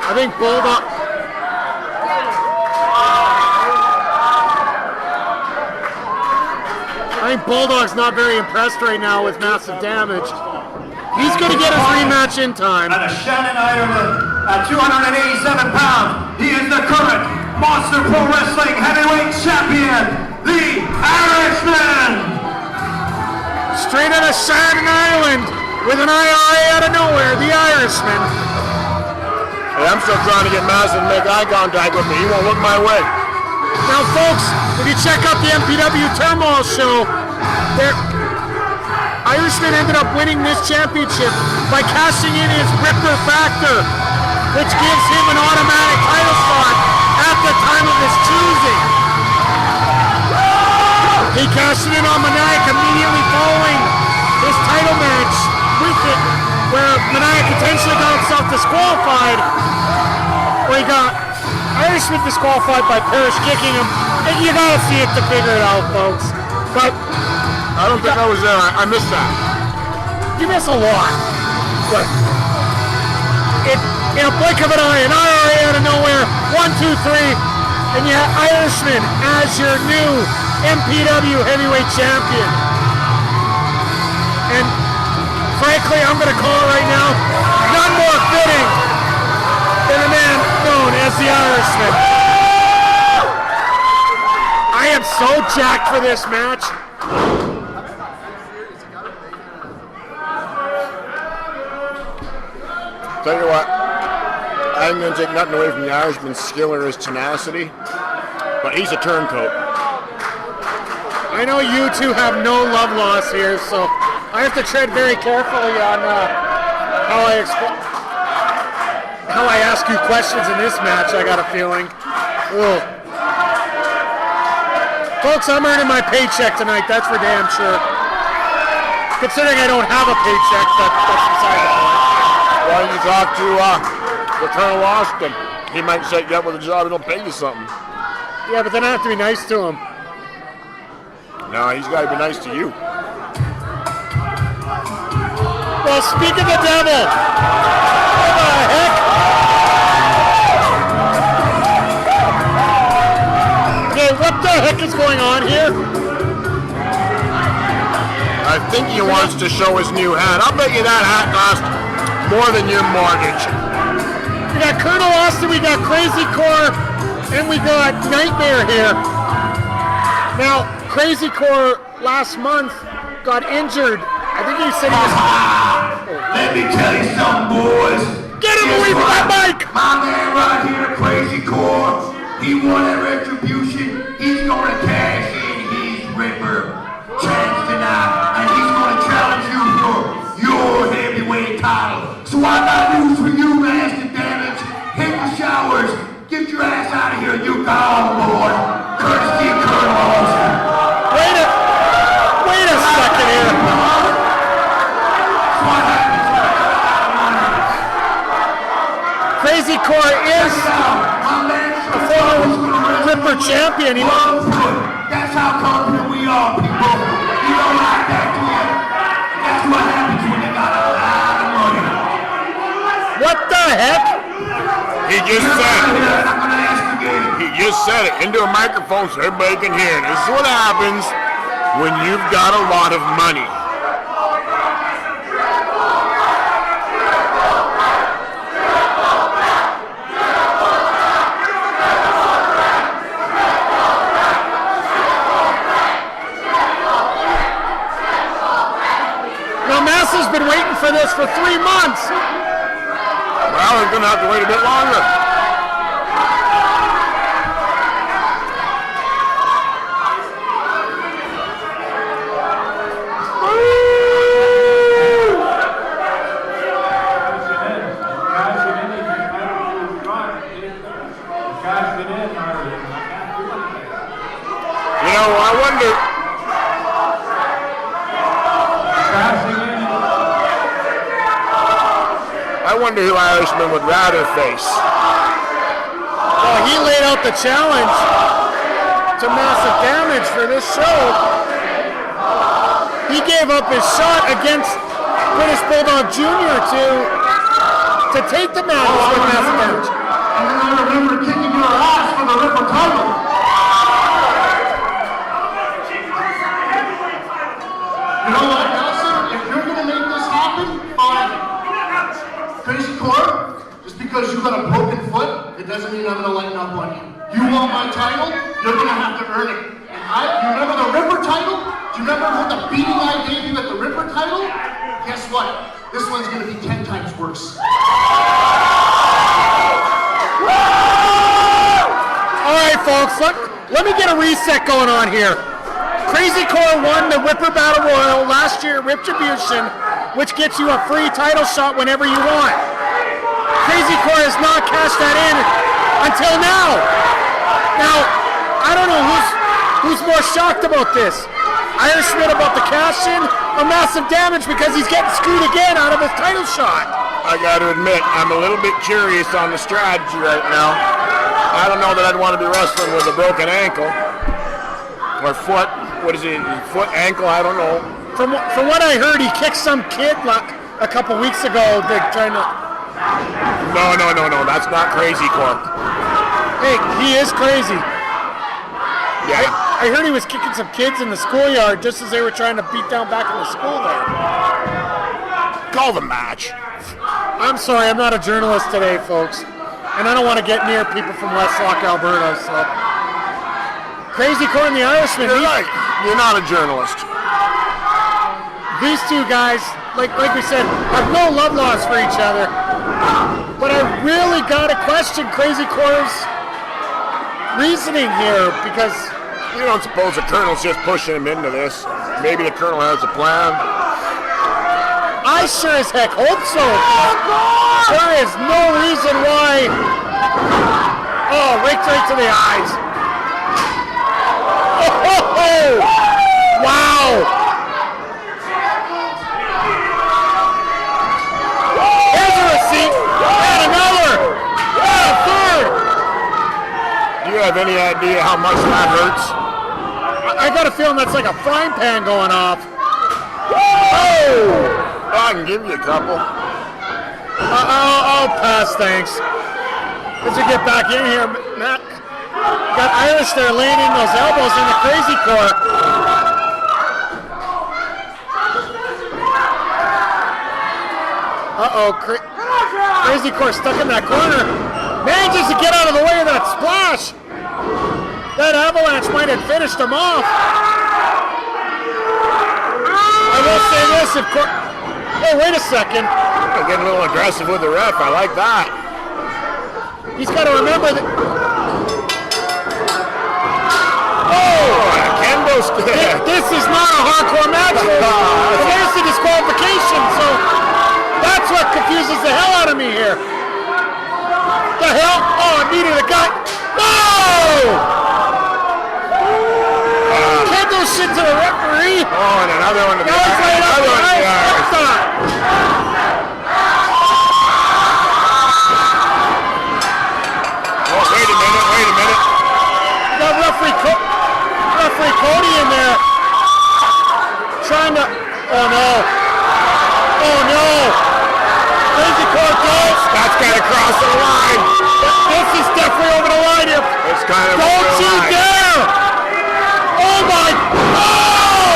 I think Bulldog. I think Bulldog's not very impressed right now with Massive Damage. He's going to get his rematch in time. And a Shannon Ireland. At 287 pounds, he is the current Monster Pro Wrestling Heavyweight Champion, the Irishman! Straight out of Shannon Island, with an IRA out of nowhere, the Irishman. Hey, I'm still trying to get Madison to make eye contact with me. He won't look my way. Now, folks, if you check out the MPW Turmoil show, Irishman ended up winning this championship by cashing in his Richtor factor, which gives him an automatic title slot at the time of his choosing. He cashed it in on Maniac immediately following his title match with it, where Maniac potentially got himself disqualified. Where he got Irishman disqualified by Parrish kicking him. And you gotta see it to figure it out, folks. But I don't think I was there. I missed that. You miss a lot. But in a blink of an eye, an IRA out of nowhere, 1, 2, 3, and you have Irishman as your new MPW heavyweight champion. And frankly, I'm going to call it right now, none more fitting than a man known as the Irishman. I am so jacked for this match. Tell you what, I'm going to take nothing away from the Irishman's skill or his tenacity, but he's a turncoat. I know you two have no love lost here, so I have to tread very carefully on how I ask you questions in this match. I got a feeling. Ugh. Folks, I'm earning my paycheck tonight. That's for damn sure. Considering I don't have a paycheck, that's beside the point. Why don't you talk to Colonel Austin? He might set you up with a job and he'll pay you something. Yeah, but then I have to be nice to him. No, he's got to be nice to you. Well, speak of the devil. What the heck? Okay, what the heck is going on here? I think he wants to show his new hat. I'll bet you that hat cost more than your mortgage. We got Colonel Austin, we got Crazy Core, and we got Nightmare here. Now, Crazy Core last month got injured. I think he said he was... Let me tell you something, boys. Get him away from that mic! My man right here, Crazy Core, he won at Riptribution. He's gonna cash in his Ripper chance tonight, and he's gonna challenge you for your heavyweight title. So I got news for you, Master Damage. Hit the showers, get your ass out of here, you got on board. Courtesy of Colonel Austin. Wait a second here. Crazy Core is a former Ripper champion. That's how confident we are, people. You don't like that, do you? That's what happens when you got a lot of money. What the heck? He just said it. I'm gonna ask again. He just said it into a microphone so everybody can hear it. This is what happens when you've got a lot of money. Has been waiting for this for 3 months. Well, he's going to have to wait a bit longer. I wonder who Irishman would rather face. Well, he laid out the challenge to Massive Damage for this show. He gave up his shot against British Bulldog Jr. to take the match with Massive Damage. And then I remember kicking your ass for the Ripper title. You know what, Nelson? If you're going to make this happen, fine. Crazy Core, just because you got a broken foot, it doesn't mean I'm going to lighten up on you. You want my title, you're going to have to earn it. And you remember the Ripper title? Do you remember what the beating I gave you at the Ripper title? Guess what? This one's going to be 10 times worse. All right, folks, let me get a reset going on here. Crazy Core won the Ripper Battle Royal last year at Riptribution, which gets you a free title shot whenever you want. Crazy Core has not cashed that in until now. Now, I don't know who's more shocked about this. Irishman about the cash in, or Massive Damage because he's getting screwed again out of his title shot. I got to admit, I'm a little bit curious on the strategy right now. I don't know that I'd want to be wrestling with a broken ankle or foot. What is it? Foot, ankle? I don't know. From what I heard, he kicked some kid a couple weeks ago. They're trying to. No. That's not Crazy Core. Hey, he is crazy. Yeah. I heard he was kicking some kids in the schoolyard just as they were trying to beat down back in the school there. Call the match. I'm sorry, I'm not a journalist today, folks. And I don't want to get near people from Westlock, Alberta, so. Crazy Core and the Irishman. You're right. You're not a journalist. These two guys, like we said, have no love lost for each other. But I really got to question Crazy Core's reasoning here because... You don't suppose the Colonel's just pushing him into this? Maybe the Colonel has a plan? I sure as heck hope so. There is no reason why... Oh, right to the eyes. Oh, wow. Here's a receipt. And another. And a third. Do you have any idea how much that hurts? I got a feeling that's like a frying pan going off. Oh! I can give you a couple. I'll pass, thanks. As we get back in here, Matt, got Irish there laying in those elbows in the Crazy Core. Crazy Core stuck in that corner. Manages to get out of the way of that splash. That avalanche might have finished him off. I will say this, of course. Hey, wait a second. I'm getting a little aggressive with the ref. I like that. He's got to remember that. Kendo stick. This is not a hardcore match. There's the disqualification, so that's what confuses the hell out of me here. The hell? Oh, knee to the gut. No! Kendo shit to the referee. Oh, and another one to the Now he's laid up the ice. Oh, wait a minute. Got referee Cody in there. Trying to... Oh, no. Crazy Core goes. That's got to cross the line. This is definitely over the line here. It's kind of Don't you dare! Oh my! Oh!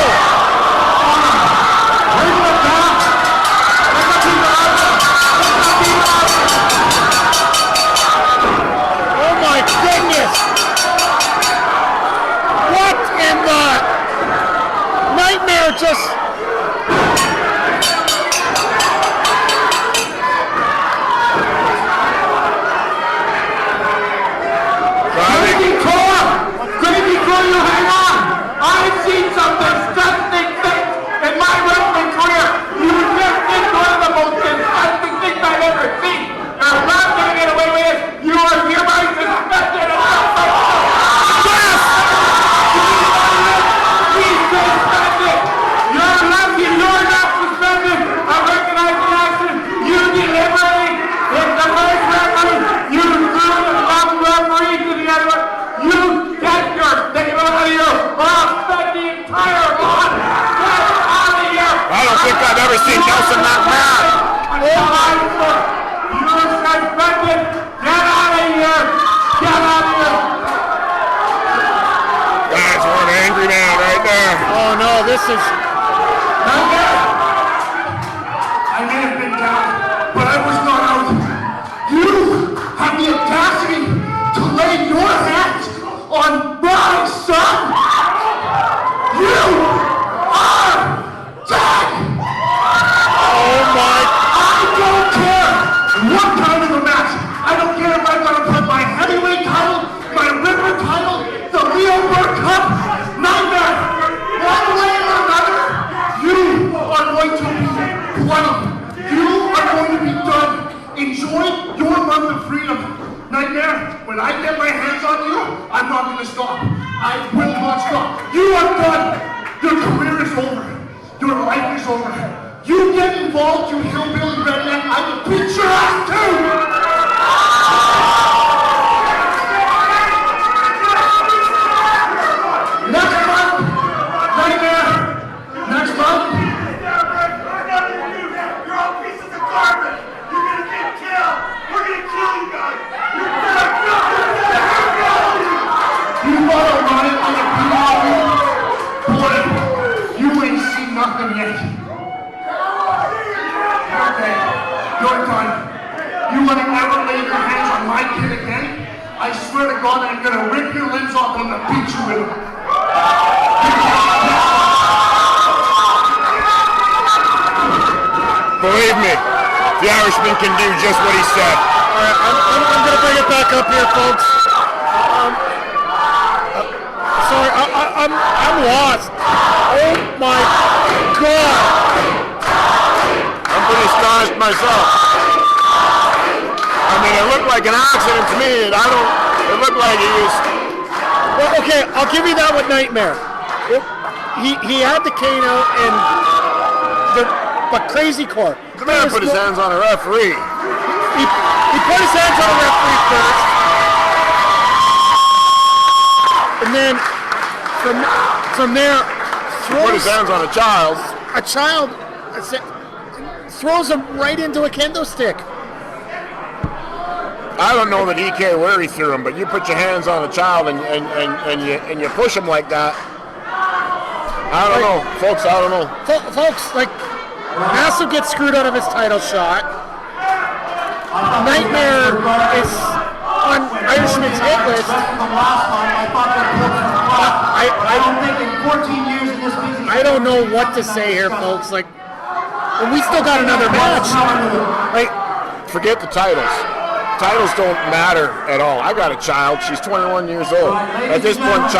retire, Ron! Get out of here! I don't think I've ever seen Nelson that mad. You're suspended! Get out of here! Get out of here! That's one angry man right there. Oh no, this is... I may have been down, but I was not out. You have the audacity to lay your hands on my son! You are dead! Oh my... I don't care what kind of a match. I don't care if I'm going to put my heavyweight title, my river title, the Leo Burke Cup, Nightmare. One way or another, you are going to be bloody. You are going to be done. Enjoy your month of freedom. Nightmare, when I get my hands on you, I'm not going to stop. I will not stop. You are done. Your career is over. Your life is over. You get involved, you hillbilly redneck, I will beat your ass too! Next month, Nightmare, next month. You're all pieces of garbage! You're gonna get killed! We're gonna kill you guys! You're gonna kill you! You wanna run it on the PW? Boy, you ain't seen nothing yet. Okay, you're done. You want to ever lay your hands on my kid again? I swear to God I'm going to rip your limbs off and I'm going to beat you with them. Believe me, the Irishman can do just what he said. All right, I'm going to bring it back up here, folks. Sorry, I'm lost. Oh my God. I'm pretty astonished myself. I mean, it looked like an accident to me. It looked like he was... Well, okay, I'll give you that with Nightmare. He had the cane out and... But Crazy Core. The man put his hands on a referee. He put his hands on a referee first. And then, from there... Put his hands on a child. A child... throws him right into a kendo stick. I don't know that he cared where he threw him, but you put your hands on a child and you push him like that. I don't know, folks. I don't know. Folks, like Massive gets screwed out of his title shot. Nightmare is on Irishman's hit list. I don't think in 14 years in this business. I don't know what to say here, folks. Like, and we still got another match. Like, forget the titles. Titles don't matter at all. I got a child. She's 21 years old. At this point,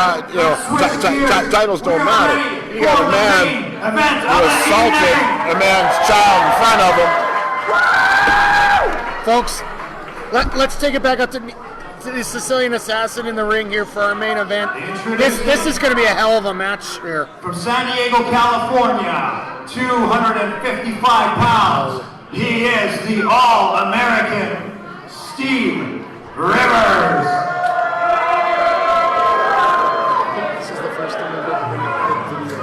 titles don't matter. You got a man who assaulted a man's child in front of him. Folks, let's take it back up to the Sicilian Assassin in the ring here for our main event. This is going to be a hell of a match here. From San Diego, California, 255 pounds. He is the All-American Steele Rivers. This is the first time we've ever been in video.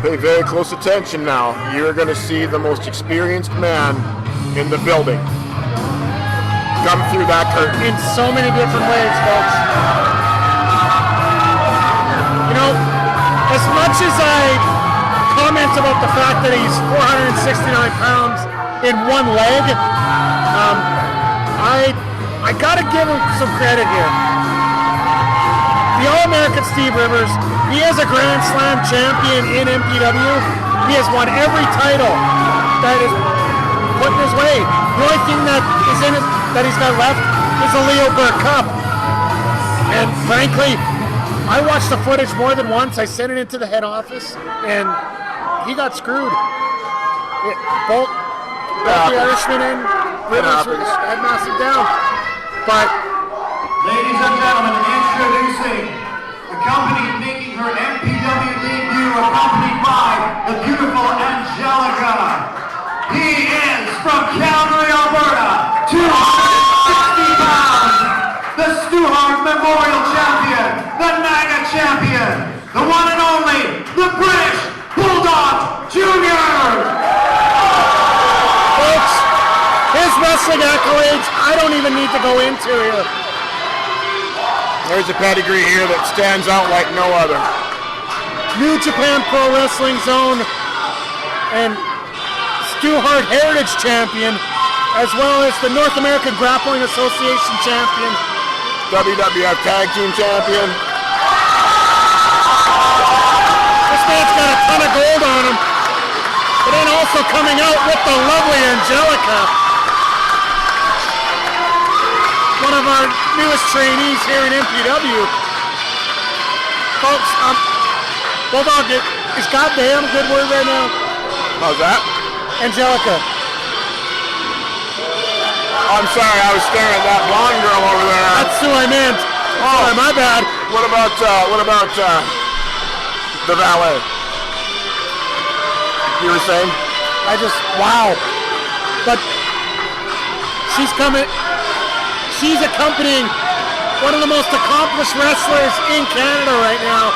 Pay very close attention now. You're going to see the most experienced man in the building come through that curtain. In so many different ways, folks. You know, as much as I comment about the fact that he's 469 pounds in one leg, I gotta give him some credit here. The All-American Steve Rivers, he is a Grand Slam champion in MPW. He has won every title that is put in his way. The only thing that is in it that he's got left is the Leo Burke Cup. And frankly, I watched the footage more than once. I sent it into the head office, and he got screwed. Both the Irishman and Rivers had Massive down. But, ladies and gentlemen, introducing the company making her MPW debut, accompanied by the beautiful Angelica. He is from Calgary, Alberta, champion, the one and only, the British Bulldog Jr. Folks, his wrestling accolades, I don't even need to go into here. There's a pedigree here that stands out like no other. New Japan Pro Wrestling Zone and Stu Hart Heritage Champion, as well as the North American Grappling Association Champion. WWF Tag Team Champion. This man's got a ton of gold on him. But then also coming out with the lovely Angelica. One of our newest trainees here in MPW. Folks, Bulldog is goddamn a good word right now. How's that? Angelica. I'm sorry, I was staring at that blonde girl over there. That's who I meant. Oh, my bad. What about the valet? You were saying? Wow. But she's accompanying one of the most accomplished wrestlers in Canada right now.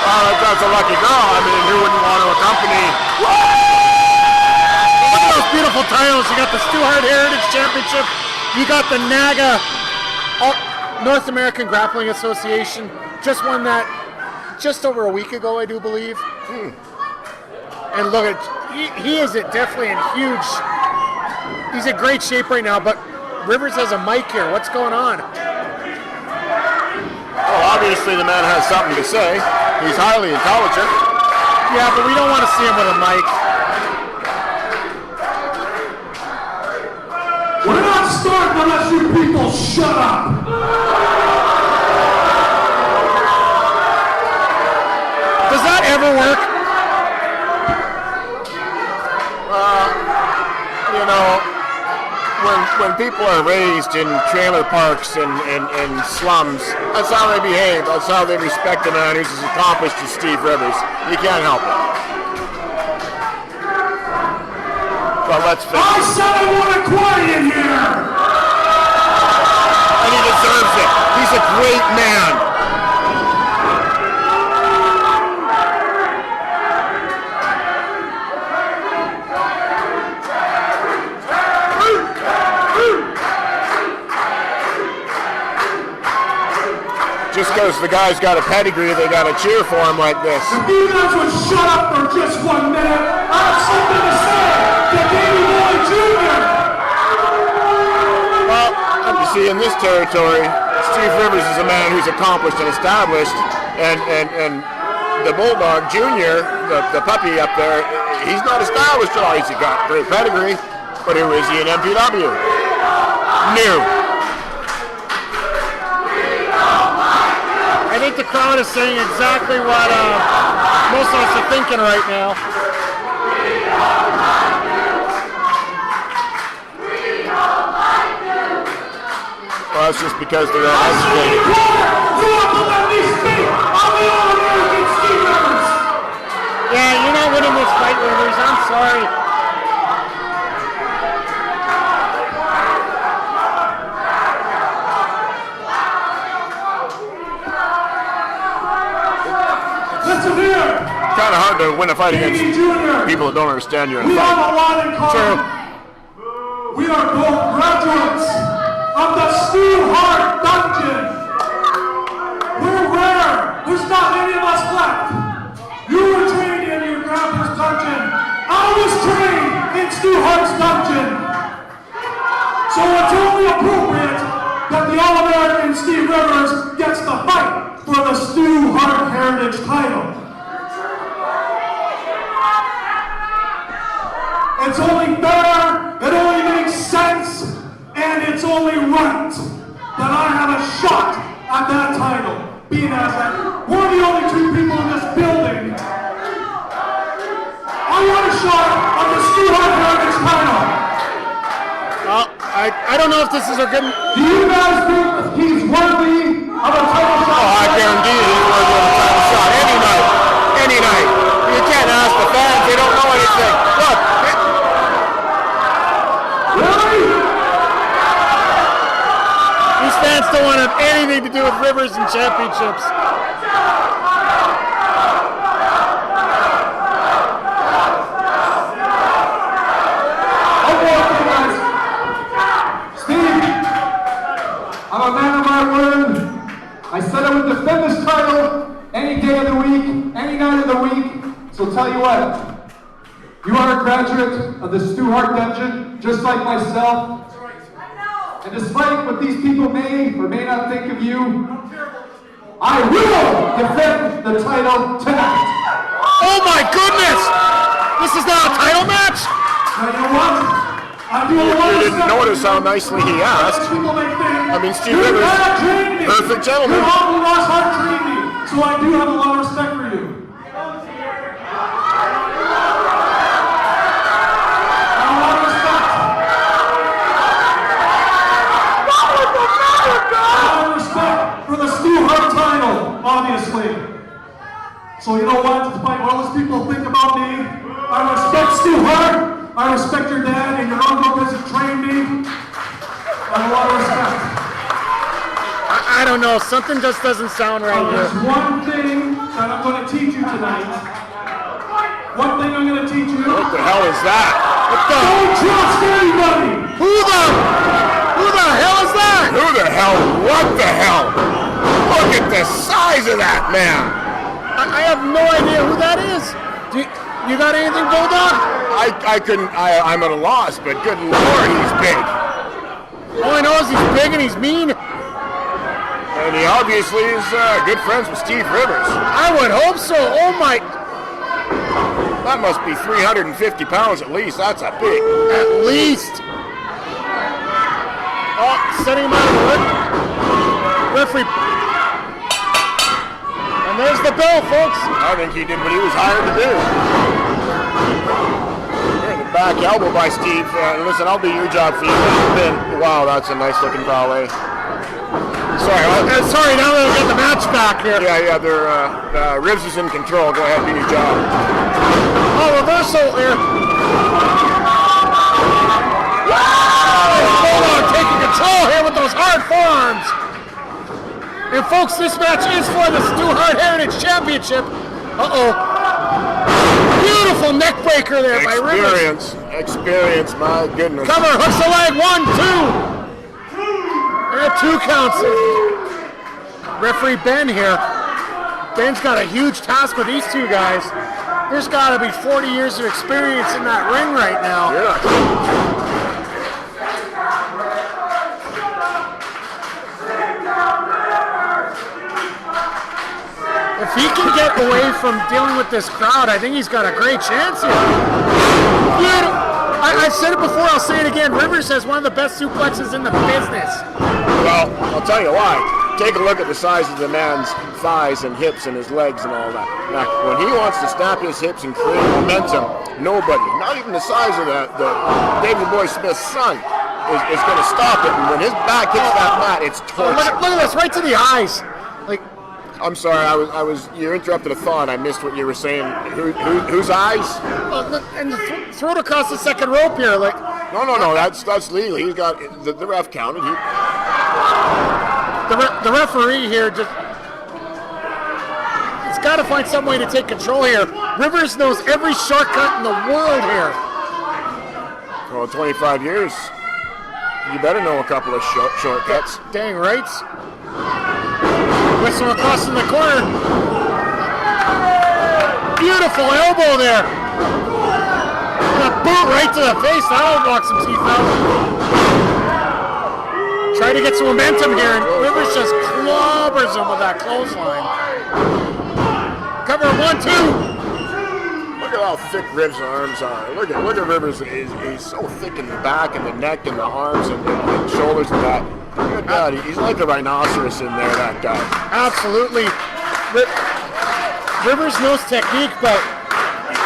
That's a lucky girl. I mean, who wouldn't want to accompany? Look at those beautiful titles. You got the Stu Hart Heritage Championship. You got the NAGA, North American Grappling Association. Just won that just over a week ago, I do believe. And look at, he is definitely in huge, he's in great shape right now, but Rivers has a mic here. What's going on? Well, obviously the man has something to say. He's highly intelligent. Yeah, but we don't want to see him with a mic. We're not starting unless you people shut up. Does that ever work? You know, when people are raised in trailer parks and slums, that's how they behave. That's how they respect a man who's as accomplished as Steve Rivers. You can't help it. But let's fix I it. said I want to quiet in here. And he deserves it. He's a great man. Just because the guy's got a pedigree, they got to cheer for him like this. If you guys would shut up for just 1 minute, I have something to say to Davey Boy Jr. Well, you see, in this territory, Steve Rivers is a man who's accomplished and established, and the Bulldog Jr., the puppy up there, he's not established at all. He's got great pedigree, but who is he in MPW? New. I think the crowd is saying exactly what most of us are thinking right now. Well, it's just because they're uneducated. You want to let me speak? I'm the All-American Steve Rivers. Yeah, you're not winning this fight, Rivers. I'm sorry. Listen here. Kind of hard to win a fight against Davey Jr. people that don't understand you in a We have fight. a lot in common. We are both graduates of the Stu Hart Dungeon. We're rare. There's not many of us left. You were trained in your grandpa's dungeon. I was trained in Stu Hart's dungeon. So it's only appropriate that the All-American Steve Rivers gets the fight for the Stu Hart Heritage title. It's only fair, it only makes sense, and it's only right that I have a shot at that title, being as that we're the only two people in this building. I want a shot at the Stu Hart Heritage title. I don't know if this is a good... Do you guys think he's worthy of a title shot? Oh, I guarantee you he's worthy of a title shot any night. Any night. You can't ask the fans, they don't know anything. Look. Really? These fans don't want to have anything to do with Rivers. Rivers and championships. Steve, I'm a man of my word. I said I would defend this title any day of the week, any night of the week. So tell you what, you are a graduate of the Stu Hart Dungeon, just like myself. And despite what these people may or may not think of you, I will defend the title tonight. Oh my goodness! This is not a title match? Now you know what? You didn't notice how nicely he asked. I mean, Steve Rivers, perfect gentleman. Your uncle Ross Hart trained me, so I do have a lot of respect for you. For the Stu Hart title, obviously. So you know what? Despite what those people think about me, I respect Stu Hart. I respect your dad and your uncle because he trained me. I have a lot of respect. I don't know. Something just doesn't sound right here. There's one thing that I'm going to teach you tonight. One thing I'm going to teach you. What the hell is that? Don't trust anybody. Who the hell is that? Who the hell? What the hell? Look at the size of that man. I have no idea who that is. You got anything, Bulldog? I couldn't, I'm at a loss, but good Lord, he's big. All I know is he's big and he's mean. And he obviously is good friends with Steve Rivers. I would hope so. Oh my. That must be 350 pounds at least. That's a big. At least. Oh, setting him out of the referee. And there's the bell, folks. I think he did what he was hired to do. Back elbow by Steve. Listen, I'll do your job for you. Wow, that's a nice looking ballet. Sorry, now they'll get the match back here. Yeah, they're Rivs is in control. Go ahead, do your job. Oh, reversal here. Bulldog taking control here with those hard forearms. And folks, this match is for the Stu Hart Heritage Championship. Uh-oh. Beautiful neck breaker there by Rivers. Experience, my goodness. Cover, hooks the leg, 1, 2. There are 2 counts. Referee Ben here. Ben's got a huge task with these 2 guys. There's got to be 40 years of experience in that ring right now. Yeah. If he can get away from dealing with this crowd, I think he's got a great chance here. I've said it before, I'll say it again. Rivers has one of the best suplexes in the business. Well, I'll tell you why. Take a look at the size of the man's thighs and hips and his legs and all that. Now, when he wants to snap his hips and create momentum, nobody, not even the size of the David Boy Smith's son, is going to stop it. And when his back hits that mat, it's torture. Look at this, right to the eyes. Like, I'm sorry, you interrupted a thought. I missed what you were saying. Whose eyes? And throw it across the second rope here. Like, no, that's legal. He's got the ref counted. The referee here just, he's got to find some way to take control here. Rivers knows every shortcut in the world here. Well, 25 years. You better know a couple of shortcuts. Dang rights. Whistle across in the corner. Beautiful elbow there. And a boot right to the face. That'll knock some teeth out. Try to get some momentum here, and Rivers just clobbers him with that clothesline. Cover 1, 2. Look at how thick Rivers' arms are. Look at Rivers. He's so thick in the back and the neck and the arms and shoulders and that. Good God, he's like a rhinoceros in there, that guy. Absolutely. Rivers knows technique, but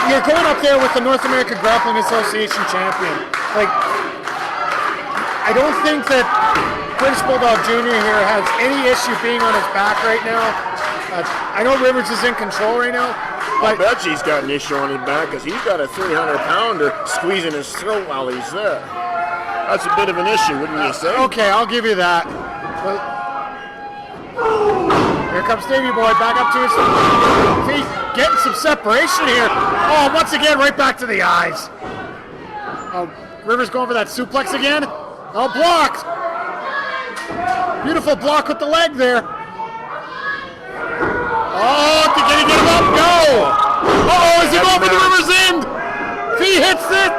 you're going up there with the North American Grappling Association champion. Like, I don't think that British Bulldog Jr. here has any issue being on his back right now. I know Rivers is in control right now, but I bet he's got an issue on his back because he's got a 300-pounder squeezing his throat while he's there. That's a bit of an issue, wouldn't you say? Okay, I'll give you that. But Here comes Davey Boy back up to his feet, getting some separation here. Oh, once again, right back to the eyes. Oh, Rivers going for that suplex again. Oh, blocked. Beautiful block with the leg there. Oh, can he get him up? No. Uh-oh, is he going for the Rivers end? If he hits it,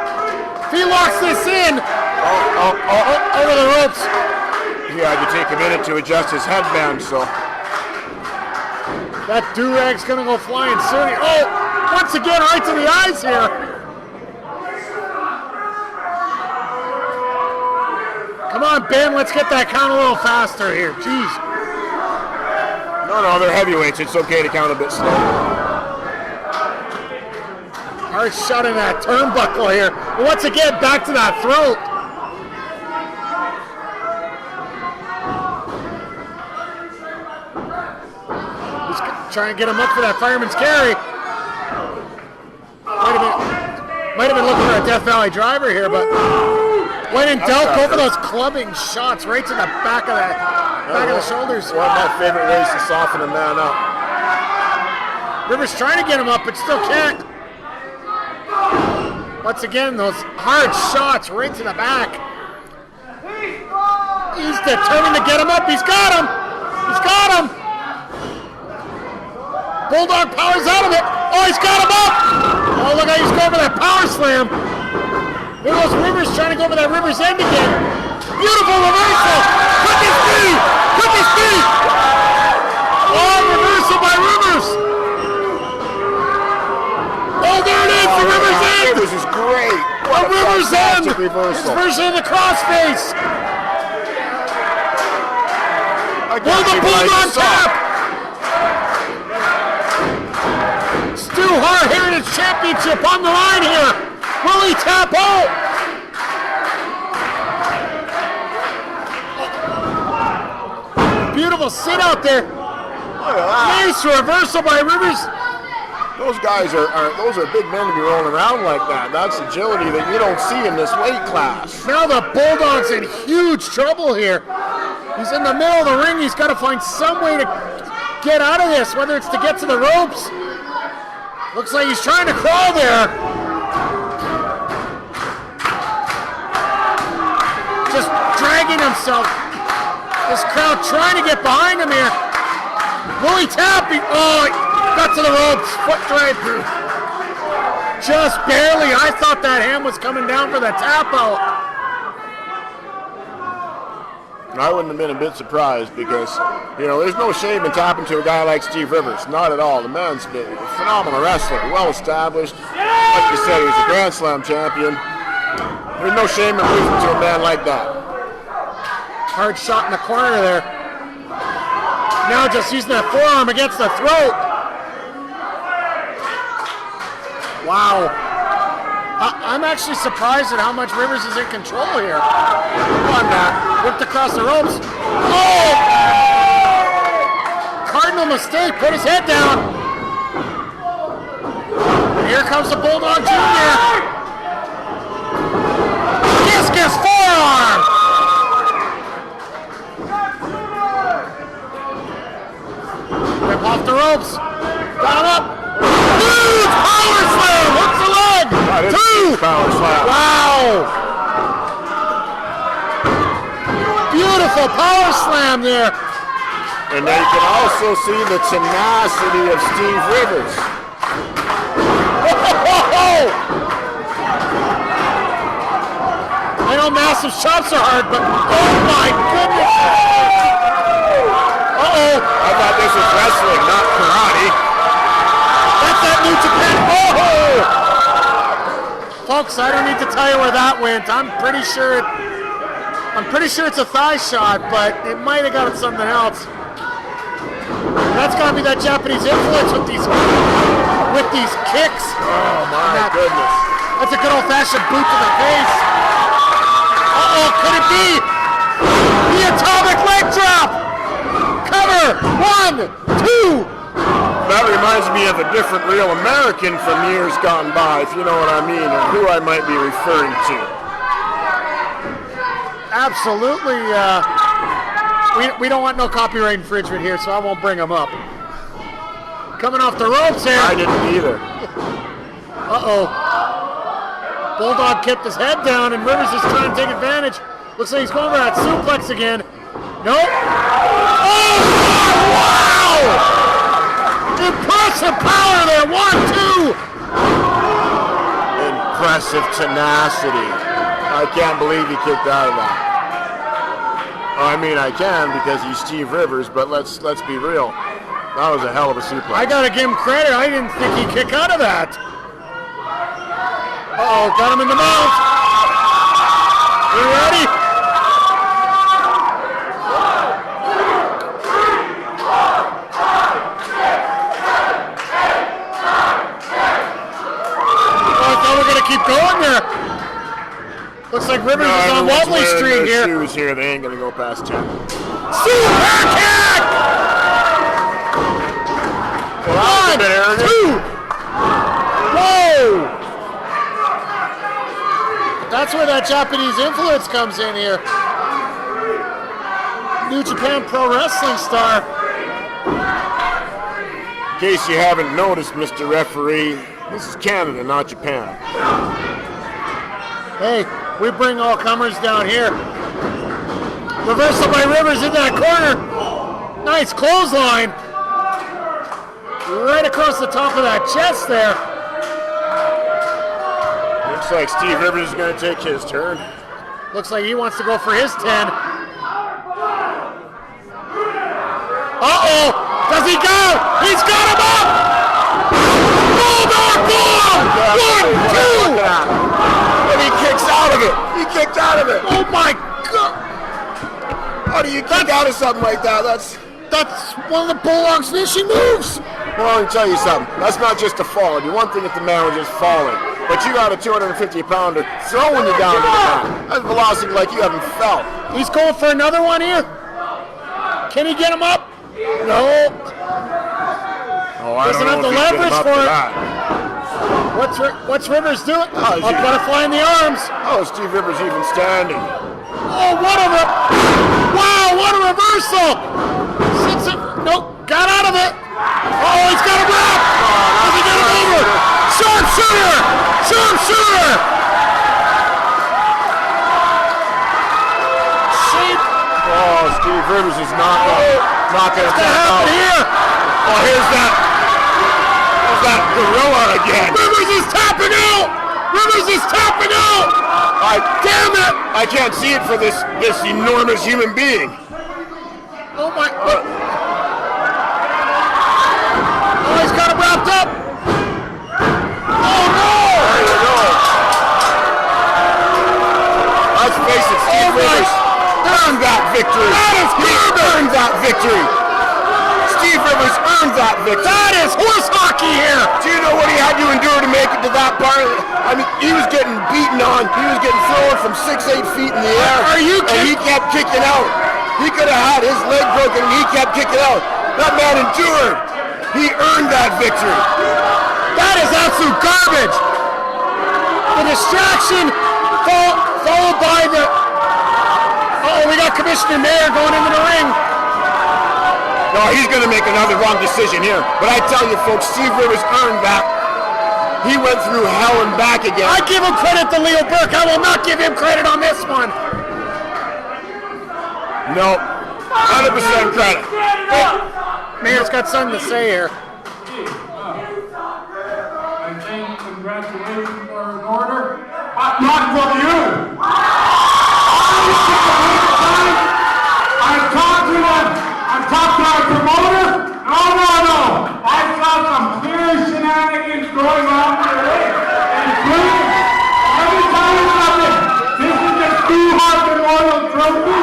if he locks this in. Over the ropes. He had to take a minute to adjust his headband, so. That do-rag's gonna go flying soon. Oh, once again, right to the eyes here. Come on, Ben, let's get that count a little faster here. Jeez. No, they're heavyweights. It's okay to count a bit slow. Hard shot in that turnbuckle here. Once again, back to that throat. He's trying to get him up for that fireman's carry. Might have been looking for a Death Valley driver here, but when in doubt, go for those clubbing shots right to the back of the shoulders. One of my favorite ways to soften a man up. Rivers trying to get him up, but still can't. Once again, those hard shots right to the back. He's determined to get him up. He's got him. He's got him. Bulldog powers out of it. Oh, he's got him up. Oh, look how he's going for that power slam. There goes Rivers trying to go for that Rivers end again. Beautiful reversal. Quick as speed. Quick as speed. Oh, reversal by Rivers. Oh, there it is. The Rivers end. This is great. The Rivers end. Reversal. His version of the crossface. Will the Bulldog tap? Stu Hart Heritage Championship on the line here. Will he tap out? Beautiful sit out there. Nice reversal by Rivers. Those guys those are big men to be rolling around like that. That's agility that you don't see in this weight class. Now the Bulldog's in huge trouble here. He's in the middle of the ring. He's got to find some way to get out of this, whether it's to get to the ropes. Looks like he's trying to crawl there. Just dragging himself. This crowd trying to get behind him here. Will he tap? Oh, he got to the ropes. Foot right through. Just barely. I thought that hand was coming down for the tap out. I wouldn't have been a bit surprised because, there's no shame in tapping to a guy like Steve Rivers. Not at all. The man's a phenomenal wrestler, well established. Like you said, he was a Grand Slam champion. There's no shame in losing to a man like that. Hard shot in the corner there. Now just using that forearm against the throat. Wow. I'm actually surprised at how much Rivers is in control here. Come on, Matt. Whipped across the ropes. Oh! Cardinal mistake. Put his head down. Here comes the Bulldog Jr. Discus forearm. Rip off the ropes. Got him up. Huge power slam. Hooks the leg. Two. Power slam. Wow. Beautiful power slam there. And then you can also see the tenacity of Steve Rivers. I know massive shots are hard, but oh my goodness. Uh-oh. I thought this was wrestling, not karate. That's that New Japan. Oh! Folks, I don't need to tell you where that went. I'm pretty sure it's a thigh shot, but it might have got something else. That's gotta be that Japanese influence with these kicks. Oh my goodness. That's a good old-fashioned boot to the face. Uh-oh, could it be? The atomic leg drop! Cover! 1, 2. That reminds me of a different Real American from years gone by, if you know what I mean, or who I might be referring to. Absolutely. We don't want no copyright infringement here, so I won't bring them up. Coming off the ropes here. I didn't either. Uh-oh. Bulldog kept his head down, and Rivers is trying to take advantage. Looks like he's going for that suplex again. Nope. Oh, wow! Impressive power there. 1, 2. Impressive tenacity. I can't believe he kicked out of that. I mean, I can because he's Steve Rivers, but let's be real. That was a hell of a suplex. I gotta give him credit. I didn't think he'd kick out of that. Uh-oh, got him in the mouth. You ready? Oh, I thought we were gonna keep going there. Looks like Rivers is on Wobbly Street here. Shoes here. They ain't gonna go past 10. Super kick! 1, 2. Whoa! That's where that Japanese influence comes in here. New Japan Pro Wrestling star. In case you haven't noticed, Mr. Referee, this is Canada, not Japan. Hey, we bring all comers down here. Reversal by Rivers in that corner. Nice clothesline. Right across the top of that chest there. Looks like Steve Rivers is going to take his turn. Looks like he wants to go for his 10. Uh-oh! Does he go? He's got him up! Bulldog bomb! 1, 2! And he kicks out of it. He kicked out of it. Oh my God! How do you kick out of something like that? That's one of the Bulldog's finishing moves. Well, let me tell you something. That's not just a fall. It'd be one thing if the man was just falling. But you got a 250-pounder throwing you down to the mat. That's velocity like you haven't felt. He's going for another one here. Can he get him up? No. Oh, I Doesn't don't have know the if he can leverage get him up for to it. that. What's Rivers doing? Oh, A butterfly in the arms. Oh, Steve Rivers even standing. Oh, wow, what a reversal. Nope, got out of it. Oh, he's got him up. Does he get him over? Sharpshooter. Oh, Steve Rivers is not going to tap out. Here. Oh, here's that gorilla again. Rivers is tapping out. Damn it. I can't see it for this enormous human being. Oh my. Oh, he's got him wrapped up. Oh no. There you go. Let's face it, Steve Rivers earned that victory. He earned that victory. Steve Rivers earned that victory. That is horse hockey here. Do you know what he had to endure to make it to that part? I mean, he was getting beaten on. He was getting thrown from 6-8 feet in the air. Are you kidding? And he kept kicking out. He could have had his leg broken and he kept kicking out. That man endured. He earned that victory. That is absolute garbage. The distraction followed by the... we got Commissioner Mayer going into the ring. No, he's going to make another wrong decision here. But I tell you, folks, Steve Rivers earned that. He went through hell and back again. I give him credit to Leo Burke. I will not give him credit on this one. No, 100% credit. Mayor's got something to say here. I think congratulations are in order. Not for you. I've talked to our promoter. No. I saw some clear shenanigans going on today. Including, let me tell you something. This is the Stu Hart Memorial Trophy.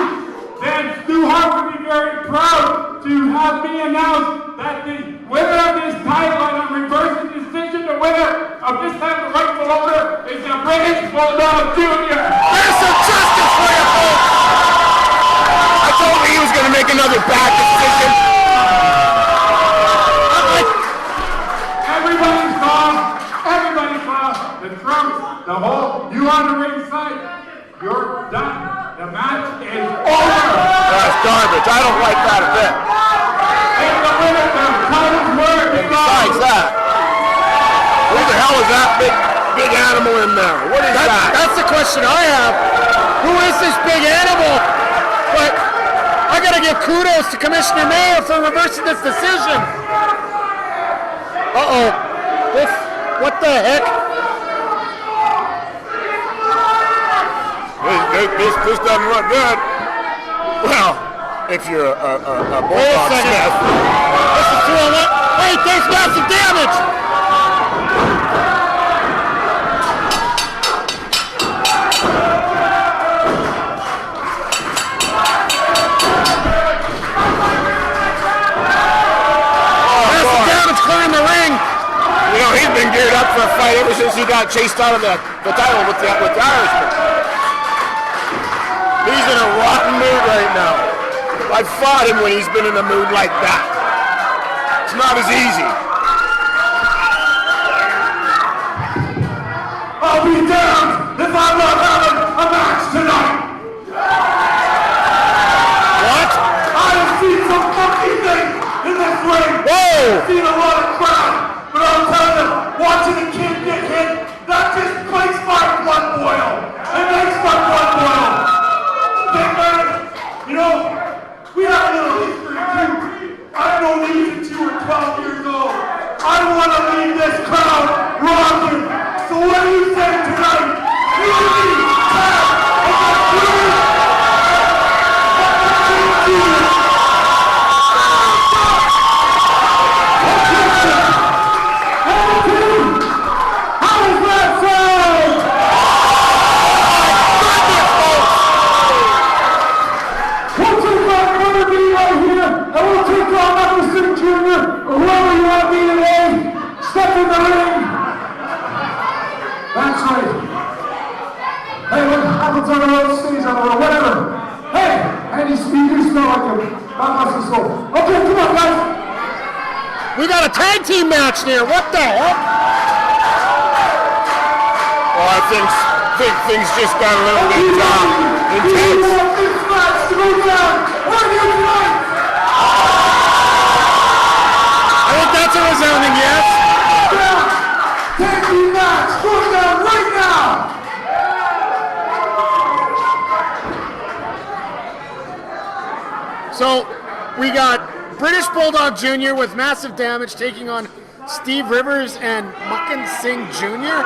Then Stu Hart would be very proud to have me announce that the winner of this title on a reverse decision, the winner of this time, the rightful owner, is the British Bulldog Jr. There's some justice for you, folks. I told him he was going to make another bad decision. Everybody's gone. The trumps, the whole, you on the ring side, you're done. The match is over. That's garbage. I don't like that a bit. And besides that, who the hell is that big animal in there? What is that? That's the question I have. Who is this big animal? But I gotta give kudos to Commissioner Mayer for reversing this decision. Uh-oh. What the heck? This doesn't look good. Well, if you're a Wait a Bulldog second. Smith. This is 2-on-1. Wait, there's massive damage. Massive damage clearing the ring. You know, he's been geared up for a fight ever since he got chased out of the title with the Irishman. He's in a rotten mood right now. I've fought him when he's been in a mood like that. It's not as easy. I'll be damned if I'm not having a match tonight. What? I have seen some funky things in this ring. Whoa! I've seen a lot of crowd, but I'll tell you, watching a kid get hit, that just makes my blood boil. It makes my blood boil. Big man, you know, we have a little history too. I've known you since you were 12 years old. I want to leave this crowd rocking. So what do you say tonight? You need tag against you. How does that sound? We'll take on another meeting right here, and we'll take on Mr. Jr. or whoever you want me today. Step in the ring. That's right. Hey, what happens on the road stays on the road, whatever. Hey, any speakers smell like them. That must have sold. Okay, come on, guys. We got a tag team match here. What the heck? Well, I think things just got a little bit You intense. want this match to go down. We're here tonight. I think that's a resounding yes. Tag team match going down right now. So we got British Bulldog Jr. with massive damage taking on Steve Rivers and Muckin Singh Jr.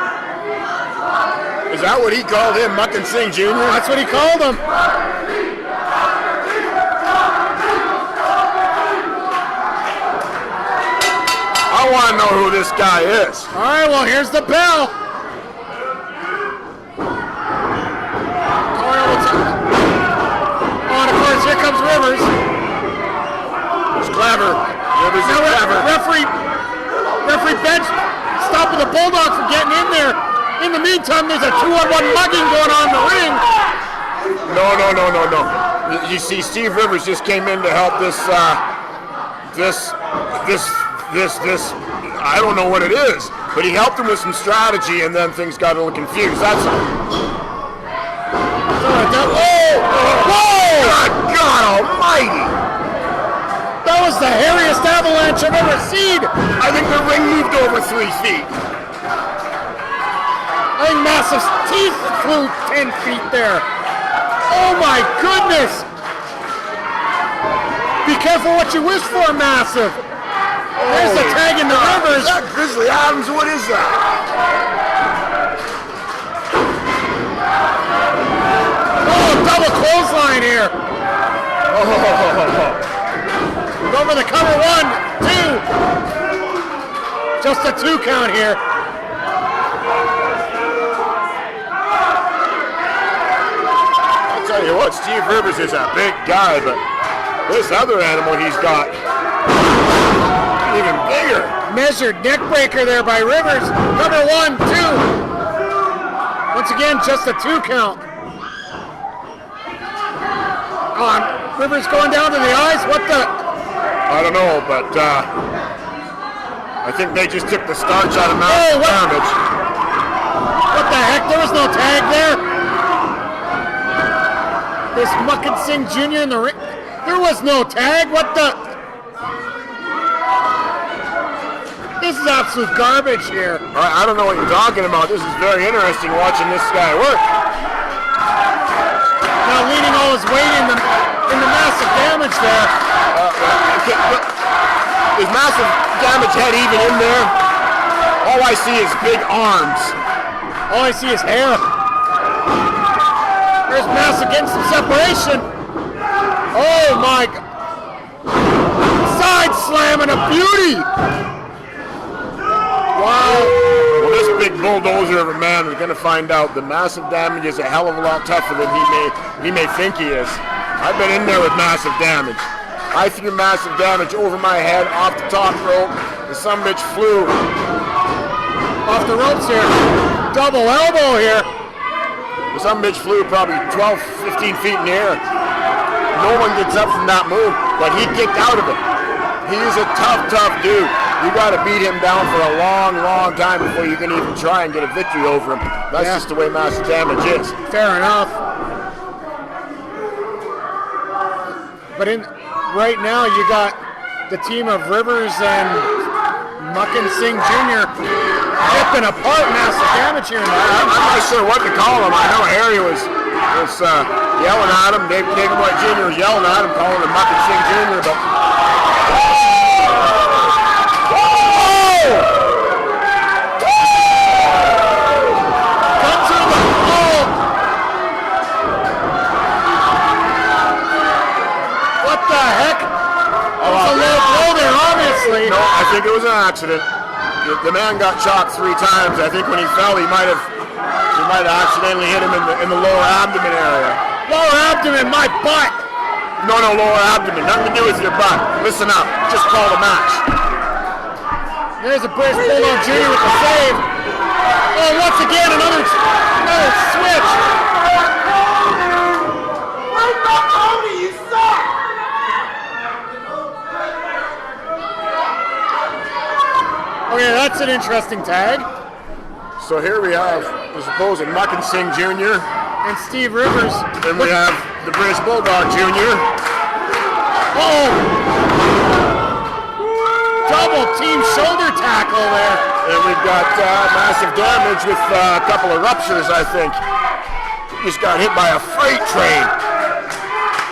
Is that what he called him, Muckin Singh Jr.? That's what he called him. I want to know who this guy is. All right, well, here's the bell. Oh, and of course, here comes Rivers. It's clever. Rivers is Now, clever. referee bench stopping the Bulldog from getting in there. In the meantime, there's a 2-on-1 mugging going on in the ring. No. You see, Steve Rivers just came in to help this, I don't know what it is, but he helped him with some strategy, and then things got a little confused. That's Whoa! God almighty! That was the hairiest avalanche I've ever seen. I think the ring moved over 3 feet. I think Massive's teeth flew 10 feet there. Oh my goodness! Be careful what you wish for, Massive. There's the tag in the Rivers. Is that Grizzly Adams? What is that? Oh, double clothesline here. Go for the cover, 1, 2. Just a 2 count here. I'll tell you what, Steve Rivers is a big guy, but this other animal he's got, even bigger. Measured neck breaker there by Rivers. Cover, 1, 2. Once again, just a 2 count. On Rivers going down to the eyes. What the? I don't know, but I think they just took the starch out of Massive Damage. What the heck? There was no tag there. This Muckin Singh Jr. in the ring. There was no tag. What the? This is absolute garbage here. I don't know what you're talking about. This is very interesting watching this guy work. Now leaning all his weight in the massive damage there. There's massive damage head even in there. All I see is big arms. All I see is hair. There's Massive getting some separation. Oh my God. Side slam and a beauty. Wow. Well, this big bulldozer of a man is going to find out the massive damage is a hell of a lot tougher than he may think he is. I've been in there with massive damage. I threw massive damage over my head, off the top rope. The sumbitch flew off the ropes here. Double elbow here. The sumbitch flew probably 12, 15 feet in the air. No one gets up from that move, but he kicked out of it. He's a tough dude. You got to beat him down for a long time before you can even try and get a victory over him. That's just the way massive damage is. Fair enough. But right now you got the team of Rivers and Muckin Singh Jr. ripping apart massive damage here. I'm not sure what to call him. I know Harry was yelling at him. Dave White Jr. was yelling at him, calling him Muckin Singh Jr. But no, I think it was an accident. The man got chopped 3 times. I think when he fell, he might have accidentally hit him in the lower abdomen area. Lower abdomen, my butt. No, lower abdomen. Nothing to do with your butt. Listen up. Just call the match. There's a British Bulldog Jr. with the save. Oh, once again, another switch. You suck! Okay, that's an interesting tag. So here we have the supposed Muckin Singh Jr. and Steve Rivers. And we have the British Bulldog Jr. Oh! Double team shoulder tackle there. And we've got massive damage with a couple of ruptures, I think. He just got hit by a freight train.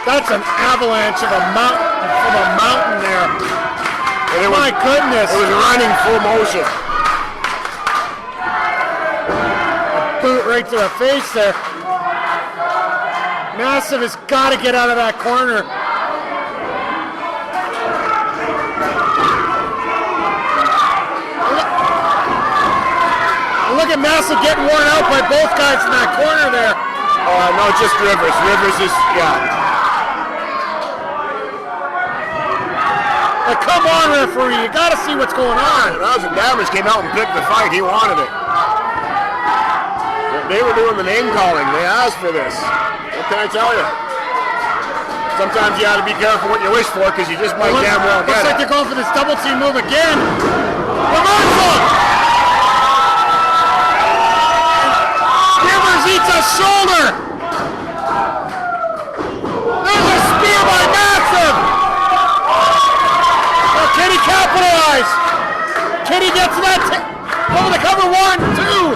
That's an avalanche of a mountain there. My goodness. It was running full motion. A boot right to the face there. Massive has got to get out of that corner. Look at Massive getting worn out by both guys in that corner there. No, just Rivers. Rivers is, Come on, referee, you got to see what's going on. Massive Damage came out and picked the fight. He wanted it. They were doing the name calling. They asked for this. What can I tell you? Sometimes you got to be careful what you wish for because you just might damn well get it. Looks like they're going for this double team move again. Reversal! Rivers eats a shoulder. There's a spear by Massive. Can he capitalize? Can he get to that? Over the cover, 1, 2.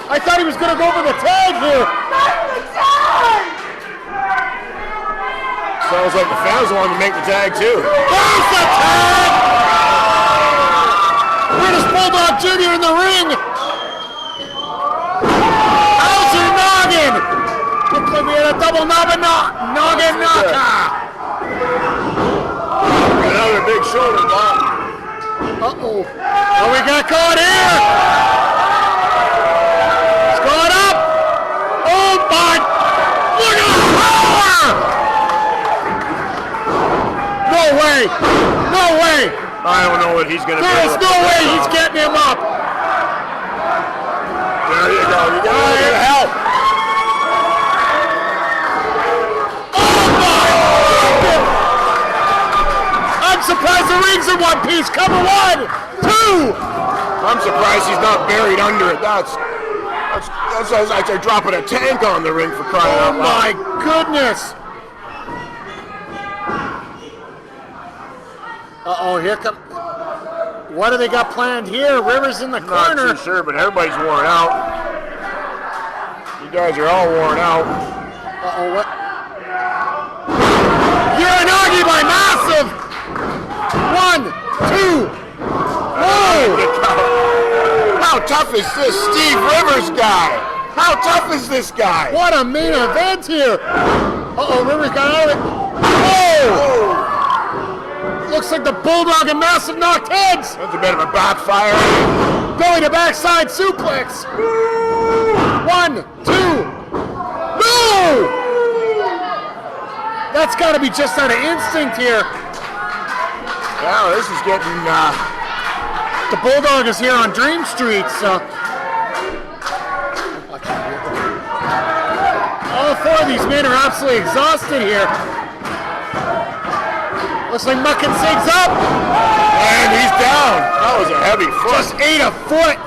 I thought he was going to go for the tag here. Sounds like the fans wanted to make the tag too. There's the tag! British Bulldog Jr. in the ring. How's your noggin? Looks like we had a double noggin knocker. Another big shoulder block. Uh-oh. Oh, we got caught here. It's going up. Oh, my. Look at the power. No way. No way. I don't know what he's going to do. There's no way he's getting him up. There you go. You got a little bit of help. I'm surprised the ring's in one piece. Cover 1, 2. I'm surprised he's not buried under it. That's like they're dropping a tank on the ring for crying out loud. Oh my goodness. Uh-oh, here come... What do they got planned here? Rivers in the corner. Not too sure, but everybody's worn out. You guys are all worn out. Uh-oh, what? Uranagi by Massive! 1, 2. Whoa! How tough is this Steve Rivers guy? How tough is this guy? What a main event here! Uh-oh, Rivers got out of it. Whoa! Looks like the Bulldog and Massive knocked heads. That's a bit of a backfire. Belly to backside suplex. 1, 2. No! That's got to be just out of instinct here. Yeah, this is getting... The Bulldog is here on Dream Street, so... All 4 of these men are absolutely exhausted here. Looks like Muckin Sig's up. And he's down. That was a heavy foot. Just ate a foot.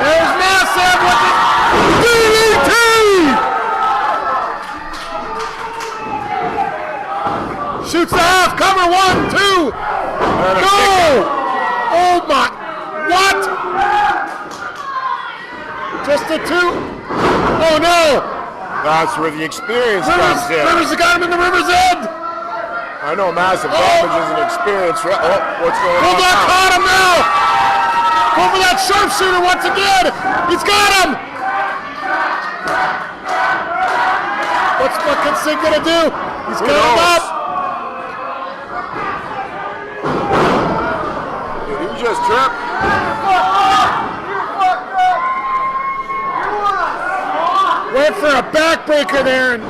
There's Massive with the DDT! Shoots the half, cover 1, 2. Go! Oh my, what? Just a 2? Oh no! That's where the experience comes in. Rivers got him in the River's End! I know Massive Damage is an experience. Oh, what's going on? Bulldog caught him now! Go for that sharpshooter once again! He's got him! What's fucking Sig gonna do? He's got him up! Did he just trip? Went for a backbreaker there and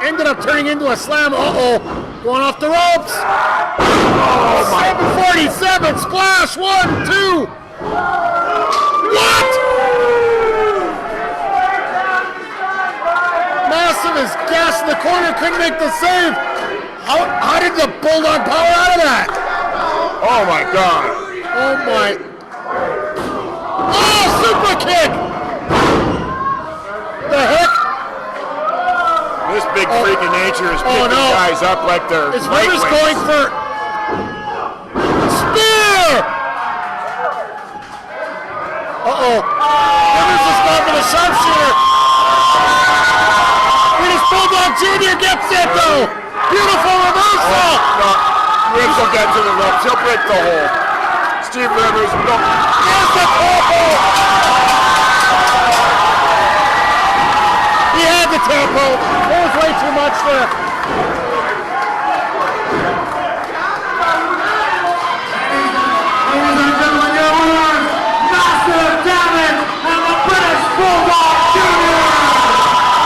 ended up turning into a slam. Uh-oh, going off the ropes. Oh my. 747, splash, 1, 2. What? Massive is gassed in the corner, couldn't make the save. How did the Bulldog power out of that? Oh my God. Oh my. Oh, super kick. The heck? This big freak of nature is picking guys up like they're Is Rivers going for spear? Uh-oh. Rivers is going for the sharpshooter. British Bulldog Jr. gets it though. Beautiful reversal. No. Rivers will get to the ropes. He'll break the hole. Steve Rivers, no. There's the tempo. He had the tempo. There was way too much there. Ladies and gentlemen, your winners, Massive Damage and the British Bulldog Jr.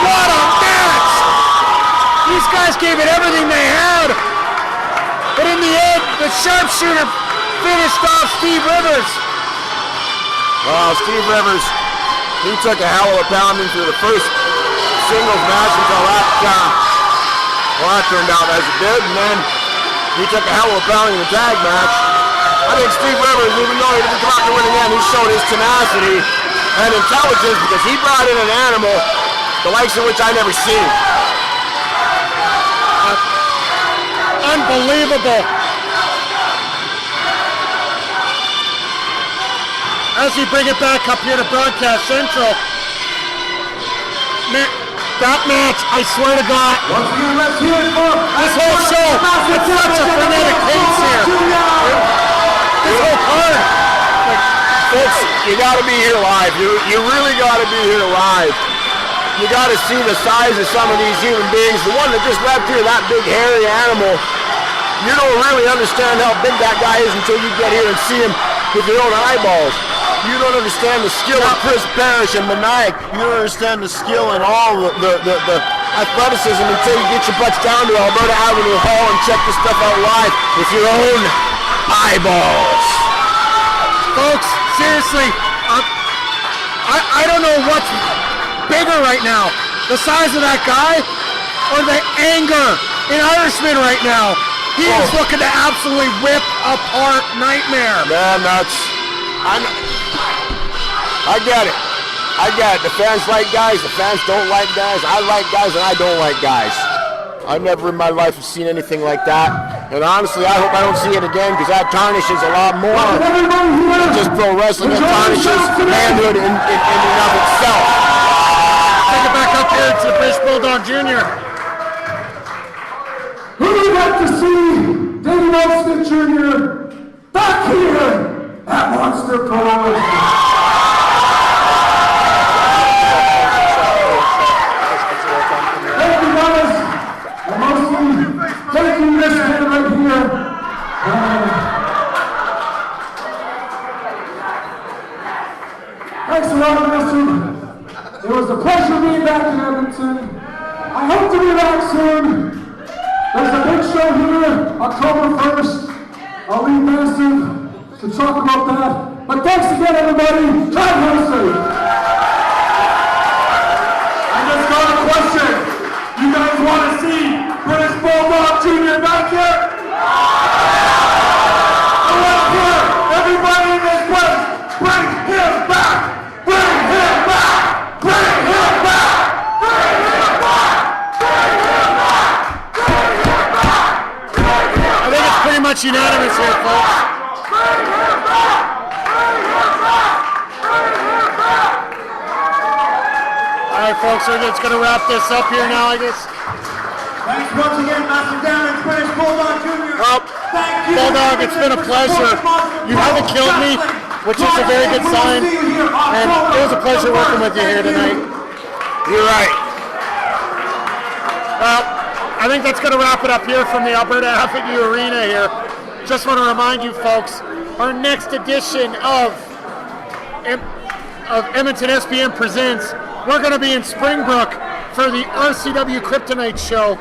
What a match! These guys gave it everything they had. But in the end, the sharpshooter finished off Steve Rivers. Well, Steve Rivers, he took a hell of a pounding through the first singles match until that turned out as it did, and then he took a hell of a pounding in the tag match. I think Steve Rivers, even though he didn't come out to win again, he showed his tenacity and intelligence because he brought in an animal the likes of which I never seen. Unbelievable. As we bring it back up here to Broadcast Central, that match, I swear to God, Once again, let's hear it for this whole show, it's such a frenetic pace here. This whole card. Folks, you gotta be here live. You really gotta be here live. You gotta see the size of some of these human beings. The one that just left here, that big hairy animal, you don't really understand how big that guy is until you get here and see him with your own eyeballs. You don't understand the skill of Chris Parrish and Maniac. You don't understand the skill and all the athleticism until you get your butts down to Alberta Avenue Hall and check this stuff out live with your own eyeballs. Folks, seriously, I don't know what's bigger right now. The size of that guy or the anger in Irishman right now. He is looking to absolutely rip apart Nightmare. Man, I get it. I get it. The fans like guys, the fans don't like guys. I like guys and I don't like guys. I've never in my life seen anything like that. And honestly, I hope I don't see it again because that tarnishes a lot more than just pro wrestling. It tarnishes manhood in and of itself. Take it back up here to the British Bulldog Jr. Who would like to see Davey Molson Jr. back here at Monster Pro Wrestling? Thank you guys. And mostly, thank you this man right here. Thanks a lot, Mr. It was a pleasure being back in Edmonton. I hope to be back soon. There's a big show here, October 1st. I'll leave massive to talk about that. But thanks again, everybody. Drive home safe. I just got a question. You guys want to see British Bulldog Jr. back here? I want to hear everybody in this place. Bring him back! Bring him back! Bring him back! Bring him back! Bring him back! Bring him back! Bring him back! I think it's pretty much unanimous here, folks. Bring him back! Bring him back! Bring him back! All right, folks, we're just going to wrap this up here now, I guess. Thanks once again, Master Damage, British Bulldog Jr. Thank you. Bulldog, it's been a pleasure. You haven't killed me, which is a very good sign. And it was a pleasure working with you here tonight. You're right. Well, I think that's going to wrap it up here from the Alberta Avenue Arena here. Just want to remind you folks, our next edition of Edmonton SPN Presents, we're going to be in Springbrook for the RCW Kryptonite show.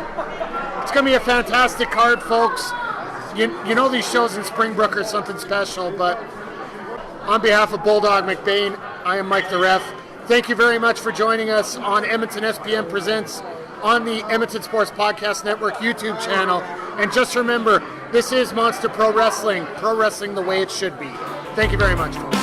It's going to be a fantastic card, folks. You know these shows in Springbrook are something special, but on behalf of Bulldog McBain, I am Mike the Ref. Thank you very much for joining us on Edmonton SPN Presents on the Edmonton Sports Podcast Network YouTube channel. And just remember, this is Monster Pro Wrestling the way it should be. Thank you very much, folks.